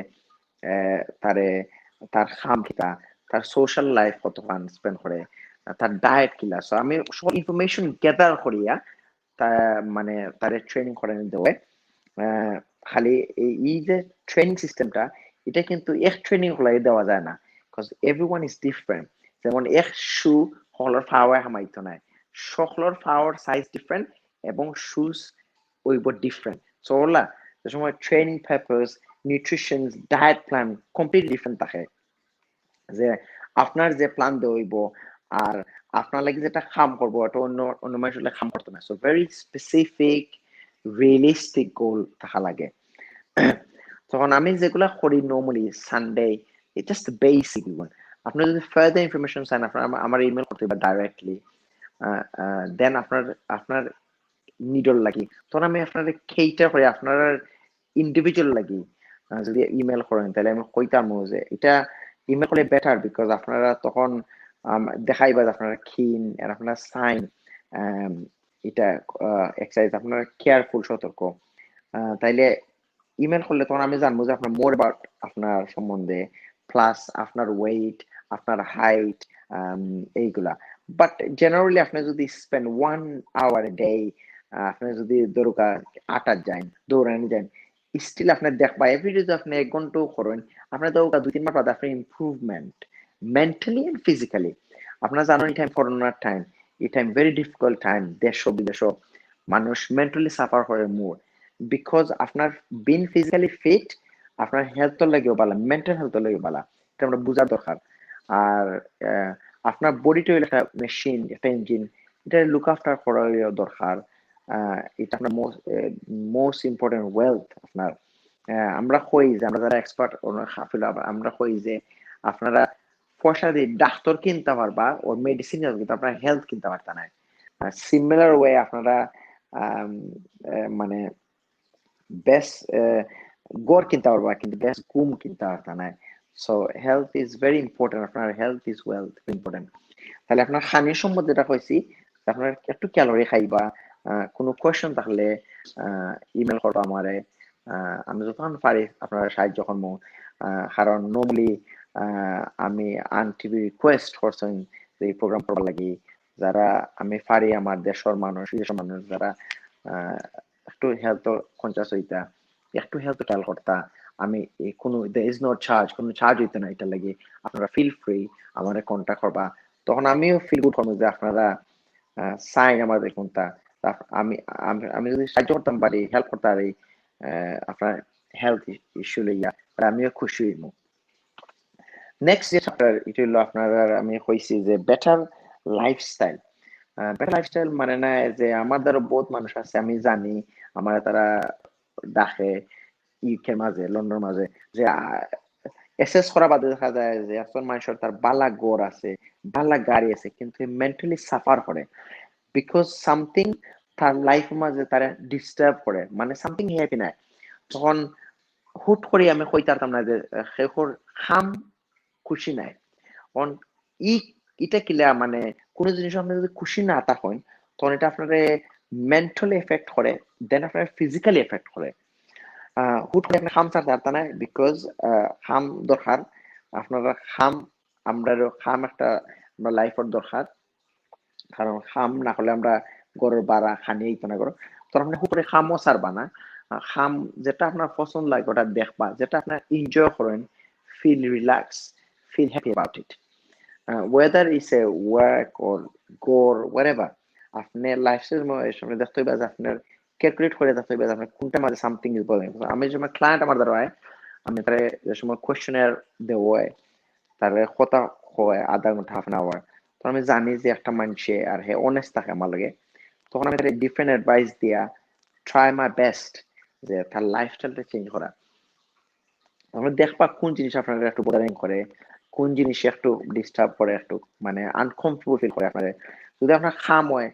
তারে তার খাম কিতা, তার সোশ্যাল লাইফ কতক্ষণ স্পেন্ড করে, তার ডায়েট কিলা। সো আমি সকল ইনফরমেশন গ্যাদার করিয়া তা মানে তারে ট্রেনিং করেন দেওয়া। খালি এই যে ট্রেনিং সিস্টেমটা, এটা কিন্তু এক ট্রেনিং হলাই দেওয়া যায় না, বিকজ এভরিওয়ান ইজ ডিফারেন্ট। যেমন এক শু সকলের ফাওয়ার হামাইতো নাই, সকলের ফাওয়ার সাইজ ডিফারেন্ট এবং শুজ ওইব ডিফারেন্ট। সো ওলা যে সময় training purpose, nutrition, diet plan complete different থাকে। যে আপনার যে প্ল্যান দেওয়াইব আর আপনার লাগি যেটা কাম করবো এটা অন্য অন্য মানুষের কাম করতে না। সো ভেরি স্পেসিফিক রিয়েলিস্টিক গোল থাকা লাগে। তখন আমি যেগুলা করি normally Sunday, it just basic one. আপনি যদি ফার্দার ইনফরমেশন চান আপনার আমার ইমেল করতে পারেন ডাইরেক্টলি। দেন আপনার আপনার নিডল লাগি তখন আমি আপনার কেইটা করে আপনার ইন্ডিভিজুয়াল লাগি যদি ইমেল করেন, তাহলে আমি কইতাম যে এটা ইমেল করলে বেটার, বিকজ আপনারা তখন দেখাইবা যে আপনারা ক্ষীণ আর আপনার সাইন, এটা এক্সারসাইজ আপনার কেয়ারফুল সতর্ক। তাইলে ইমেল করলে তখন আমি জানবো যে আপনার মোর অ্যাবাউট আপনার সম্বন্ধে, প্লাস আপনার ওয়েট, আপনার হাইট, এইগুলা। বাট জেনারেলি আপনি যদি স্পেন্ড 1 hour a day, আপনি যদি দৌড়া আটার যান, দৌড়ানি যান, স্টিল আপনার দেখবা এভরিডে যদি আপনি 1 ঘন্টাও করেন, আপনার দৌড়া 2-3 মাস বাদে আপনার ইম্প্রুভমেন্ট মেন্টালি এন্ড ফিজিক্যালি। আপনার জানেন এই টাইম করোনার টাইম, এই টাইম ভেরি ডিফিকাল্ট টাইম, দেশ বিদেশ মানুষ মেন্টালি সাফার করে মোর, বিকজ আপনার বিন ফিজিক্যালি ফিট আপনার হেলথের লাগেও ভালো, মেন্টাল হেলথের লাগেও ভালো, এটা আমরা বোঝা দরকার। আর আপনার বডিটা হইলো একটা মেশিন, একটা ইঞ্জিন, এটা লুক আফটার করা দরকার। এটা আপনার মোস্ট ইম্পর্টেন্ট ওয়েলথ আপনার। আমরা কই যে আমরা যারা এক্সপার্ট আমরা কই যে আপনারা পয়সা দিয়ে ডাক্তার কিনতে পারবা ও মেডিসিন, কিন্তু আপনার হেলথ কিনতে পারতা না। সিমিলার ওয়ে আপনারা মানে বেস্ট গড় কিনতে পারবা, কিন্তু বেস্ট ঘুম কিনতে পারতা না। So health is very important, আপনার হেলথ ইজ ওয়েলথ ইম্পর্টেন্ট। তাহলে আপনার খানির সম্বন্ধে যেটা কইছি, আপনার একটু ক্যালোরি খাইবা। কোনো কোয়েশ্চন থাকলে ইমেল করো আমারে, আমি যখন পারি আপনারা সাহায্য করবো। কারণ নর্মালি আমি আনটিভি রিকোয়েস্ট করছেন যে এই প্রোগ্রাম করবার লাগি, যারা আমি পারি আমার দেশের মানুষ, বিদেশের মানুষ যারা একটু হেলথ কনসিয়াস হইতা, একটু হেলথ খেয়াল করতা, আমি কোনো there is no charge, কোনো চার্জ হইতো না এটা লাগি, আপনারা ফিল ফ্রি আমারে কন্টাক্ট করবা। তখন আমিও ফিল গুড করবো যে আপনারা সাইন আমাদের কোনটা, আমি আমি আমি যদি সাহায্য করতাম পারি, হেল্প করতে পারি আপনার হেলথ ইস্যু লইয়া, আমিও খুশি হইব। নেক্সট যে চ্যাপ্টার এটা হলো আপনার, আমি কইছি যে বেটার লাইফস্টাইল। বেটার লাইফস্টাইল মানে না যে আমার দ্বারা বহুত মানুষ আছে আমি জানি, আমার তারা ডাকে ইউকের মাঝে, লন্ডনের মাঝে, যে এসএস করা বাদে দেখা যায় যে একজন মানুষের তার বালা গড় আছে, বালা গাড়ি আছে, কিন্তু মেন্টালি সাফার করে বিকজ সামথিং তার লাইফ মাঝে তারা ডিস্টার্ব করে, মানে সামথিং হ্যাপি নাই। তখন হুট করে আমি কইতাম না যে শেখর খাম খুশি নাই। অন ই এটা কিলা মানে কোন জিনিস আপনি যদি খুশি না থাকেন, তখন এটা আপনার মেন্টালি এফেক্ট করে, দেন আপনার ফিজিক্যালি এফেক্ট করে। হুট করে আপনি খাম ছাড়তে পারতেন না, বিকজ খাম দরকার আপনারা খাম, আমরা খাম একটা আমরা লাইফের দরকার। কারণ খাম না হলে আমরা গরুর বাড়া খানি হইতো না গরু। তখন আপনি হুট করে খামও ছাড়বা না। খাম যেটা আপনার পছন্দ লাগে ওটা দেখবা, যেটা আপনার এনজয় করেন, feel relax, feel happy about it. whether it's a work or go or whatever আপনি লাইফস্টাইল সময় দেখতে হবে যে আপনার ক্যালকুলেট করে দেখতে হবে যে আপনার কোনটা মাঝে সামথিং ইজ বলিং আমি যে ক্লায়েন্ট আমার দ্বারা হয় আমি তারে যে সময় কোয়েশ্চেনের দেওয়া হয় তারে কথা হয় আধা ঘন্টা হাফ অ্যান আওয়ার তো আমি জানি যে একটা মানুষে আর হে অনেস্ট থাকে আমার লগে তখন আমি তারে ডিফারেন্ট অ্যাডভাইস দিয়া ট্রাই মাই বেস্ট যে তার লাইফস্টাইলটা চেঞ্জ করা আমরা দেখবা কোন জিনিস আপনার একটু বোদারিং করে কোন জিনিস একটু ডিস্টার্ব করে একটু মানে আনকমফোর্টেবল ফিল করে আপনার যদি আপনার খাম হয়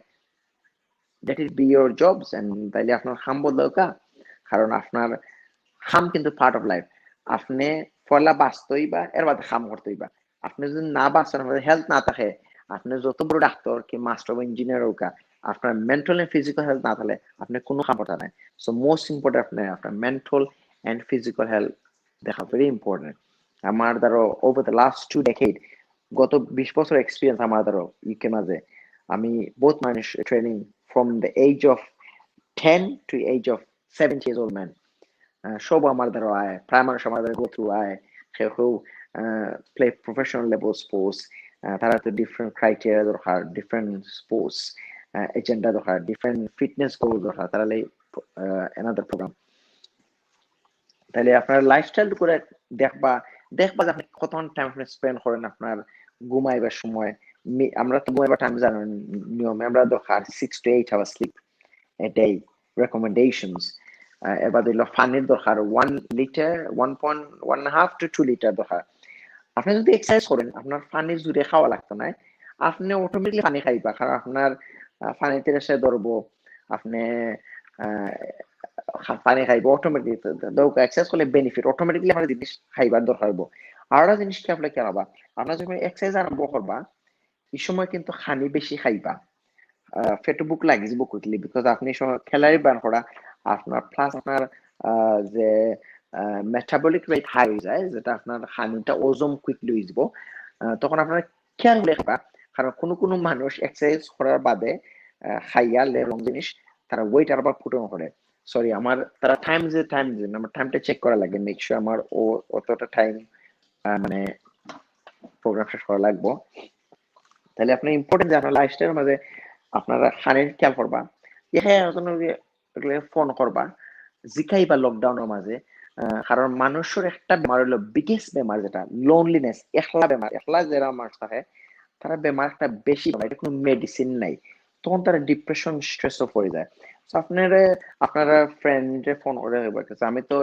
that is be your jobs and তাইলে আপনার খাম দরকার কারণ আপনার খাম কিন্তু পার্ট অফ লাইফ আপনি পয়লা বাঁচতেই বা এর বাদে খাম করতেই বা আপনি যদি না বাঁচেন আপনার হেলথ না থাকে আপনি যত বড় ডাক্তার কি মাস্টার বা ইঞ্জিনিয়ার হোক আপনার মেন্টাল এন্ড ফিজিক্যাল হেলথ না থাকলে আপনি কোনো খাম করতে নাই সো মোস্ট ইম্পর্টেন্ট আপনি আপনার মেন্টাল এন্ড ফিজিক্যাল হেলথ দেখা ভেরি ইম্পর্টেন্ট আমার ধরো ওভার দ্য লাস্ট 2 decade গত 20 বছর এক্সপিরিয়েন্স আমার ধরো ইউকে মাঝে আমি বহুত মানুষ training from the age of 10 to age of 70 years old man সব আমার দ্বারা আয় প্রায় মানুষ আমার দ্বারা গো থ্রু আয় কেউ প্লে প্রফেশনাল লেভেল স্পোর্টস তারা তো ডিফারেন্ট ক্রাইটেরিয়া দরকার ডিফারেন্ট স্পোর্টস এজেন্ডা দরকার ডিফারেন্ট ফিটনেস গোল দরকার তারা এনাদার প্রোগ্রাম তাহলে আপনার লাইফস্টাইল করে দেখবা দেখবা যে আপনি কত টাইম আপনি স্পেন্ড করেন আপনার ঘুমাইবার সময় আমরা তো ঘুমাইবার টাইম জানেন নিয়মে আমরা দরকার 6 to 8 hours sleep a day recommendations এবার দিল পানির দরকার 1 লিটার 1.5 to 2 লিটার দরকার আপনি যদি এক্সারসাইজ করেন আপনার পানি জুড়ে খাওয়া লাগতো না আপনি অটোমেটিকলি পানি খাইবা কারণ আপনার পানিতে এসে ধরবো আপনি পানি খাইবো অটোমেটিক এক্সারসাইজ করলে বেনিফিট অটোমেটিকলি আপনার জিনিস খাইবার দরকার হইব আর একটা জিনিস কি আপনি খেলাবা আপনার যখন এক্সারসাইজ আরম্ভ করবা এই সময় কিন্তু খানি বেশি খাইবা ফেটো বুক লাগিব কুইকলি বিকজ আপনি খেলারি বান করা আপনার প্লাস আপনার যে মেটাবলিক রেট হাই হয়ে যায় যেটা আপনার খানিটা ওজন কুইকলি হয়ে যাব তখন আপনার খেয়াল লেখবা কারণ কোনো কোনো মানুষ এক্সারসাইজ করার বাদে খাইয়া লেরং জিনিস তারা ওয়েট আবার ফুটন করে সরি আমার তারা টাইম আমার টাইমটা চেক করা লাগে মেক শিওর আমার ও অতটা টাইম মানে প্রোগ্রাম শেষ করা লাগবো তাহলে আপনার ইম্পর্টেন্ট যে আপনার লাইফস্টাইলের মাঝে আপনারা খানের খেয়াল করবা ফোন করবা জিকাইবা লকডাউনের মাঝে কারণ মানুষের একটা বেমার হলো বিগেস্ট বেমার যেটা লোনলিনেস একলা বেমার একলা যারা মানুষ থাকে তারা বেমার একটা বেশি এটা কোনো মেডিসিন নাই তখন তারা ডিপ্রেশন স্ট্রেসও পড়ে যায় আপনারা ফ্রেন্ডে ফোন করে আমি তো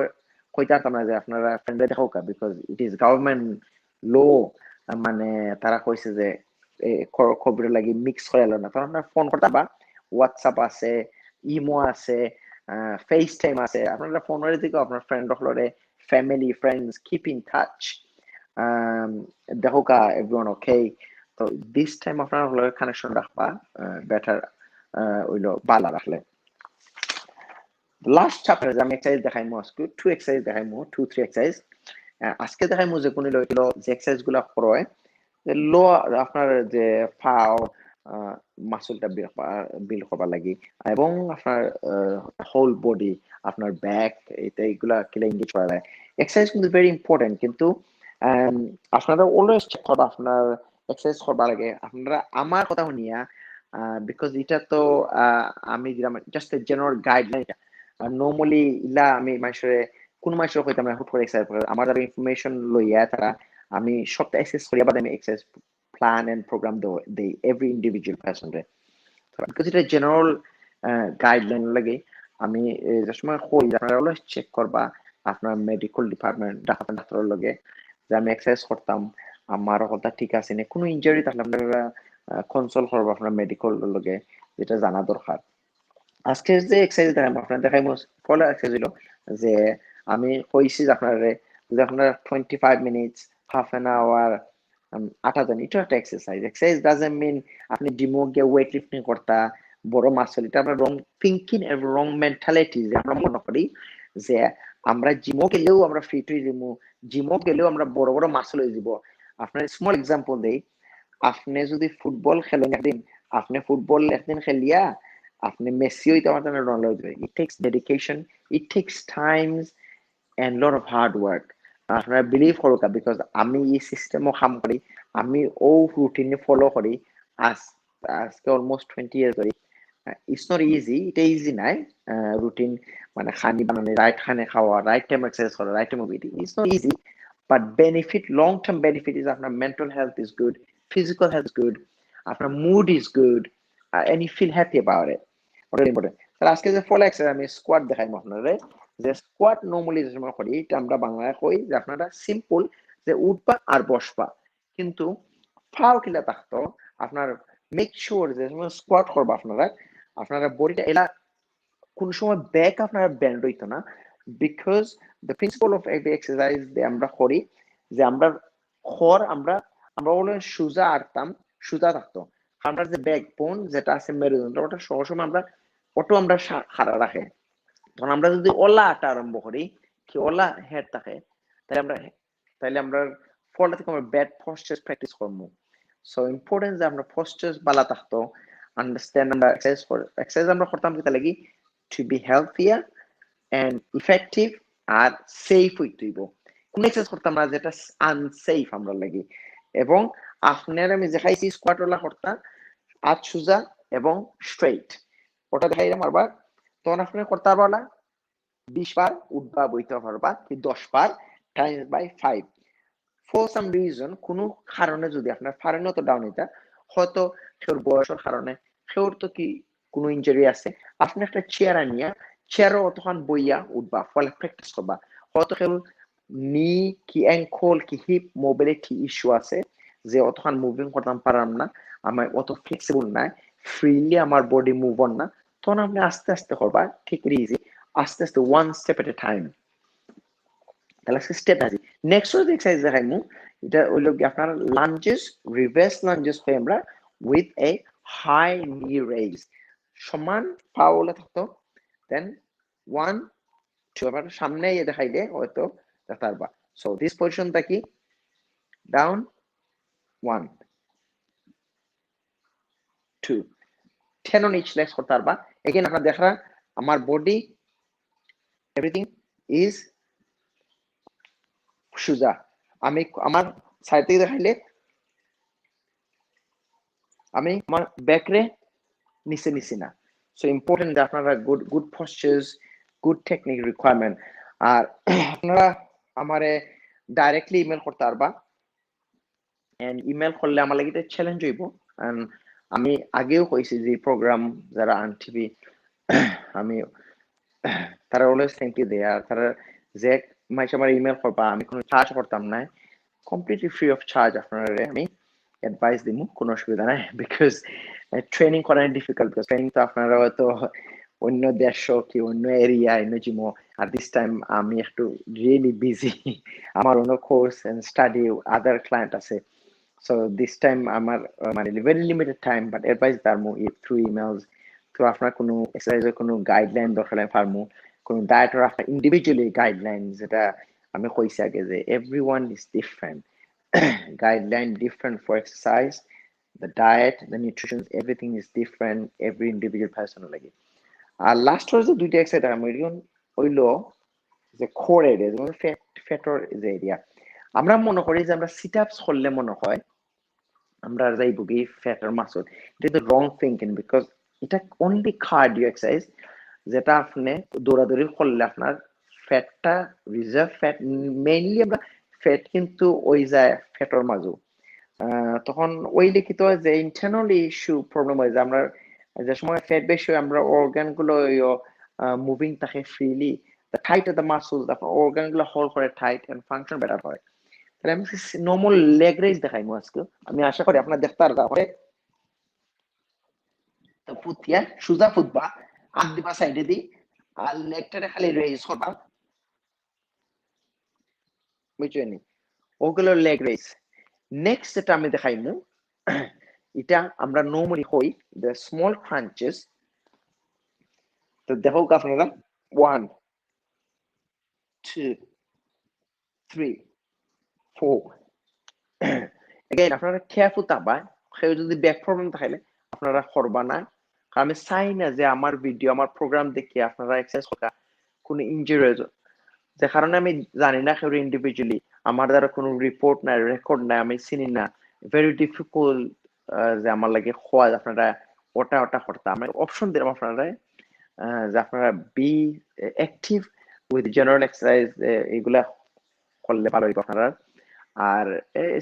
কইতাম না যে আপনারা ফ্রেন্ডে দেখো বিকজ ইট ইজ গভর্নমেন্ট লো মানে তারা কইছে যে খবর লাগি মিক্স করে এলো না তখন আপনার ফোন করতে বা হোয়াটসঅ্যাপ আছে ইমো আছে ফেস টাইম আছে আপনারা ফোনের দিকে আপনার ফ্রেন্ড হলরে family friends keep in touch দেখো এভরিওয়ান ওকে তো দিস টাইম আপনার হলো কানেকশন রাখবা বেটার হইলো বালা রাখলে লাস্ট চ্যাপ্টারে আমি এক্সারসাইজ দেখাইমু আজকে 2 এক্সারসাইজ দেখাইমু 2-3 এক্সারসাইজ আজকে দেখাইমু যে কোন হইলো যে এক্সারসাইজ গুলা করয় লো আপনার যে ফাও মাসলটা বিল্ড করবার লাগি এবং আপনার হোল বডি আপনার ব্যাক এইগুলা কিলা এনগেজ করা যায় এক্সারসাইজ কিন্তু ভেরি ইম্পর্টেন্ট কিন্তু আপনারা অলওয়েজ চেক করবা আপনার এক্সারসাইজ করবার আগে আপনারা আমার কথা শুনিয়া বিকজ এটা তো আমি জাস্ট জেনারেল গাইডলাইন নর্মালি ইলা আমি মানুষের কোন মানুষের হইতাম না হুট করে এক্সারসাইজ করে আমার যারা ইনফরমেশন লইয়া তারা আমি সবটা এক্সারসাইজ করি আবার আমি এক্সারসাইজ প্ল্যান এন্ড প্রোগ্রাম দেই এভরি ইন্ডিভিজুয়াল পারসন রে বিকজ এটা জেনারেল গাইডলাইন লাগে আমি যে সময় কই আপনারা অলওয়েজ চেক করবা আপনার মেডিকেল ডিপার্টমেন্ট ডাক্তারের লগে যে আমি এক্সারসাইজ করতাম আমার কথা ঠিক আছে না কোনো ইনজুরি থাকলে আপনারা কনসাল্ট করবা আপনার মেডিকেল লগে যেটা জানা দরকার আজকে যে এক্সারসাইজ দেখাম আপনার দেখাইমু ফলো এক্সারসাইজ হলো যে আমি কইছি যে আপনারা যদি আপনারা 25 মিনিটস হাফ অ্যান আওয়ার আটা দেন এটা একটা এক্সারসাইজ এক্সারসাইজ ডাজন্ট মিন আপনি জিমে গিয়ে ওয়েট লিফটিং করতা বড় মাসল এটা আমরা রং থিঙ্কিং এন্ড রং মেন্টালিটি যে আমরা মনে করি যে আমরা জিমে গেলেও আমরা ফিট হয়ে যাবো জিমে গেলেও আমরা বড় বড় মাসল হয়ে যাব আপনার স্মল এক্সাম্পল দেই আপনি যদি ফুটবল খেলেন একদিন আপনি ফুটবল একদিন খেলিয়া আপনি মেসি হইতে পারতেন রোনাল্ডো হইতে it takes dedication it takes Times and lot of hard work আপনারা বিলিভ করুক বিকজ আমি এই সিস্টেমও কাম করি আমি ও রুটিন ফলো করি আজ আজকে অলমোস্ট 20 ইয়ার্স ধরে ইটস নট ইজি এটা ইজি নাই রুটিন মানে খানি বানানো রাইট খানে খাওয়া রাইট টাইম এক্সারসাইজ করা right time eating it's not easy but benefit long term benefit is আপনার mental health is good physical health good আপনার mood is good and you feel happy about it ওটা important তাহলে আজকে যে follow exercise আমি squat দেখাইবো আপনাদের যে স্কোয়াট নরমালি যে সময় করি এটা আমরা বাংলায় কই যে আপনারা সিম্পল যে উঠবা আর বসবা কিন্তু ফাও কিলা থাকতো আপনার মেক শিওর যে সময় স্কোয়াট করবা আপনারা আপনারা বডিটা এলা কোন সময় ব্যাক আপনারা ব্যান্ড হইতো না because the principal of every exercise যে আমরা করি যে আমরা খর আমরা আমরা বলেন সোজা আরতাম সোজা থাকতো আমরা যে ব্যাকবোন যেটা আছে মেরুদণ্ড ওটা সবসময় আমরা অটো আমরা খাড়া রাখে তখন আমরা যদি ওলা আটা আরম্ভ করি কি ওলা হেড থাকে তাহলে আমরা ফলটা থেকে আমরা ব্যাড পশ্চার প্র্যাকটিস করবো সো ইম্পর্টেন্ট যে আমরা পশ্চার বালা থাকতো আন্ডারস্ট্যান্ড আমরা এক্সারসাইজ আমরা করতাম কি লাগি to be healthier and effective আর সেফ হইতে হইব কোন এক্সারসাইজ করতাম না যেটা আনসেফ আমরা লাগি এবং আপনার আমি দেখাইছি স্কোয়াট ওলা করতাম আজ সোজা এবং স্ট্রেইট ওটা দেখাইলাম আবার তখন আপনার করতে পারবা 20 বার উঠবা বইতে পারবা কি 10 বার times by 5 for some reason কোনো কারণে যদি আপনার ফারেনত ডাউন এটা হয়তো কেউর বয়সের কারণে কেউর তো কি কোনো ইনজুরি আছে আপনি একটা চেয়ার আনিয়া চেয়ারও অতক্ষণ বইয়া উঠবা ফলে প্র্যাকটিস করবা হয়তো কেউ নি কি অ্যাঙ্কল কি হিপ মোবিলিটি ইস্যু আছে যে অতক্ষণ মুভিং করতাম পারলাম না আমার অত ফ্লেক্সিবল নাই ফ্রিলি আমার বডি মুভ অন না তখন আপনি আস্তে আস্তে করবা ঠিক ইজি আস্তে আস্তে ওয়ান স্টেপ এট এ টাইম তাহলে স্টেপ আছে নেক্সট যে এক্সারসাইজ দেখাইমু এটা হইলো কি আপনার লাঞ্জেস রিভার্স লাঞ্জেস হয় আমরা উইথ এ হাই নি রেইজ সমান পাওলা থাকতো দেন 1 2 আবার সামনে দেখাইলে হয়তো দেখতে পারবা সো দিস পজিশনটা কি ডাউন 1 2 10 on each legs করতে পারবা এখানে আপনারা দেখরা আমার বডি এভরিথিং ইজ সোজা আমি আমার সাইড থেকে দেখাইলে আমি আমার ব্যাকরে নিচে নিচে না সো ইম্পর্টেন্ট যে আপনারা গুড পশ্চার্স গুড টেকনিক রিকোয়ারমেন্ট আর আপনারা আমারে ডাইরেক্টলি ইমেল করতে পারবা এন্ড ইমেল করলে আমার লাগি চ্যালেঞ্জ হইব এন্ড আমি আগেও কইছি যে প্রোগ্রাম যারা আন টিভি আমি তারা অলওয়েজ থ্যাংক ইউ দেয়ার তারা যে মাইস আমার ইমেল করবা আমি কোনো চার্জ করতাম না কমপ্লিটলি ফ্রি অফ চার্জ আপনারা আমি অ্যাডভাইস দিমু কোনো অসুবিধা নাই বিকজ ট্রেনিং করা ডিফিকাল্ট বিকজ ট্রেনিং তো আপনারা হয়তো অন্য দেশ কি অন্য এরিয়া অন্য জিমো আর দিস টাইম আমি একটু রিয়েলি বিজি আমার অন্য course and study other client আছে সো দিস টাইম আমার মানে very limited time but advice দারমু থ্রু ইমেলস তো আপনার কোনো এক্সারসাইজের কোনো গাইডলাইন দরকার ফার্মু কোনো ডায়েটের আপনার ইন্ডিভিজুয়ালি গাইডলাইন যেটা আমি কইছি আগে যে everyone is different guideline different for exercise the diet the nutrition everything is different every individual person লাগে আর লাস্ট হচ্ছে দুইটা এক্সারসাইজ আমি হইলো যে কোর এরিয়া যেমন ফ্যাটর যে এরিয়া আমরা মনে করি যে আমরা সিট আপস করলে মনে হয় আমরা যাইব কি ফ্যাটের মাসল এটা তো রং থিংকিং বিকজ এটা অনলি কার্ডিও এক্সারসাইজ যেটা আপনি দৌড়াদৌড়ি করলে আপনার ফ্যাটটা রিজার্ভ ফ্যাট মেইনলি আমরা ফ্যাট কিন্তু ওই যায় ফ্যাটের মাঝে তখন ওই লিখিত যে ইন্টারনাল ইস্যু প্রবলেম হয় যে আমরা যে সময় ফ্যাট বেশি হয় আমরা অর্গান গুলো মুভিং থাকে freely the tighter the muscles the organ গুলো হোল্ড করে টাইট এন্ড ফাংশন বেটার হয় তাহলে আমি নরমাল লেগ রেজ দেখাইমু আজকে আমি আশা করি আপনারা দেখতে পারবেন তো ফুটিয়া সুজা ফুটবা আর দিবা সাইডে দি আর লেগটারে খালি রেজ করবা বুঝছেন ওগুলো লেগ রেজ নেক্সট যেটা আমি দেখাইমু এটা আমরা নরমালি হই the small crunches তো দেখো আপনারা 1 2 3 4 again আপনারা কেয়ারফুল থাকবা কেউ যদি ব্যাক প্রবলেম থাকলে আপনারা করবা না কারণ আমি চাই না যে আমার ভিডিও আমার প্রোগ্রাম দেখে আপনারা এক্সারসাইজ করা কোনো ইনজুরি যে কারণে আমি জানি না কেউ ইন্ডিভিজুয়ালি আমার দ্বারা কোনো রিপোর্ট নাই রেকর্ড নাই আমি চিনি না ভেরি ডিফিকাল্ট যে আমার লাগে হওয়া আপনারা ওটা ওটা করতে আমি অপশন দিলাম আপনারা যে আপনারা be active with general exercise এগুলা করলে ভালো হইব আপনারা আর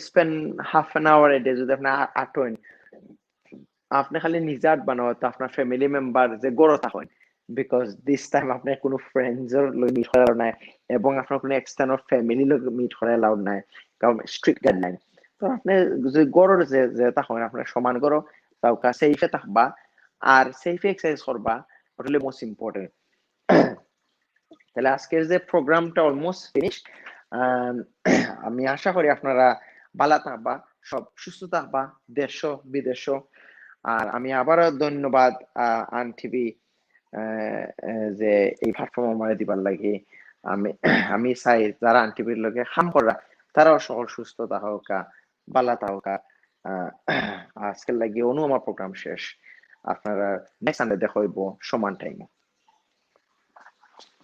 spend half an hour a day যদি আপনি আটেন আপনি খালি নিজে আট বানাও তো আপনার ফ্যামিলি মেম্বার যে গড় থাকেন বিকজ দিস টাইম আপনার কোনো ফ্রেন্ডসর লই মিট করার নাই এবং আপনার কোনো এক্সটার্নাল ফ্যামিলি লই মিট করা অ্যালাউড নাই কারণ স্ট্রিক্ট গাইডলাইন তো আপনি যে গড়র যে থাকেন আপনার সমান গড় তাওকা সেফে থাকবা আর সেফে এক্সারসাইজ করবা ওটা হলো মোস্ট ইম্পর্টেন্ট তাহলে আজকের যে প্রোগ্রামটা অলমোস্ট ফিনিশ আমি আশা করি আপনারা ভালো থাকবা সব সুস্থ থাকবা দেশ বিদেশ আর আমি আবারও ধন্যবাদ আনটিভি যে এই প্ল্যাটফর্ম আমার দিবার লাগে আমি চাই যারা আনটিভির লগে কাম করা তারাও সকল সুস্থ থাকা ভালো থাকা আজকের লাগে অনু আমার প্রোগ্রাম শেষ আপনারা নেক্সট সানডে দেখা হইব সমান টাইমে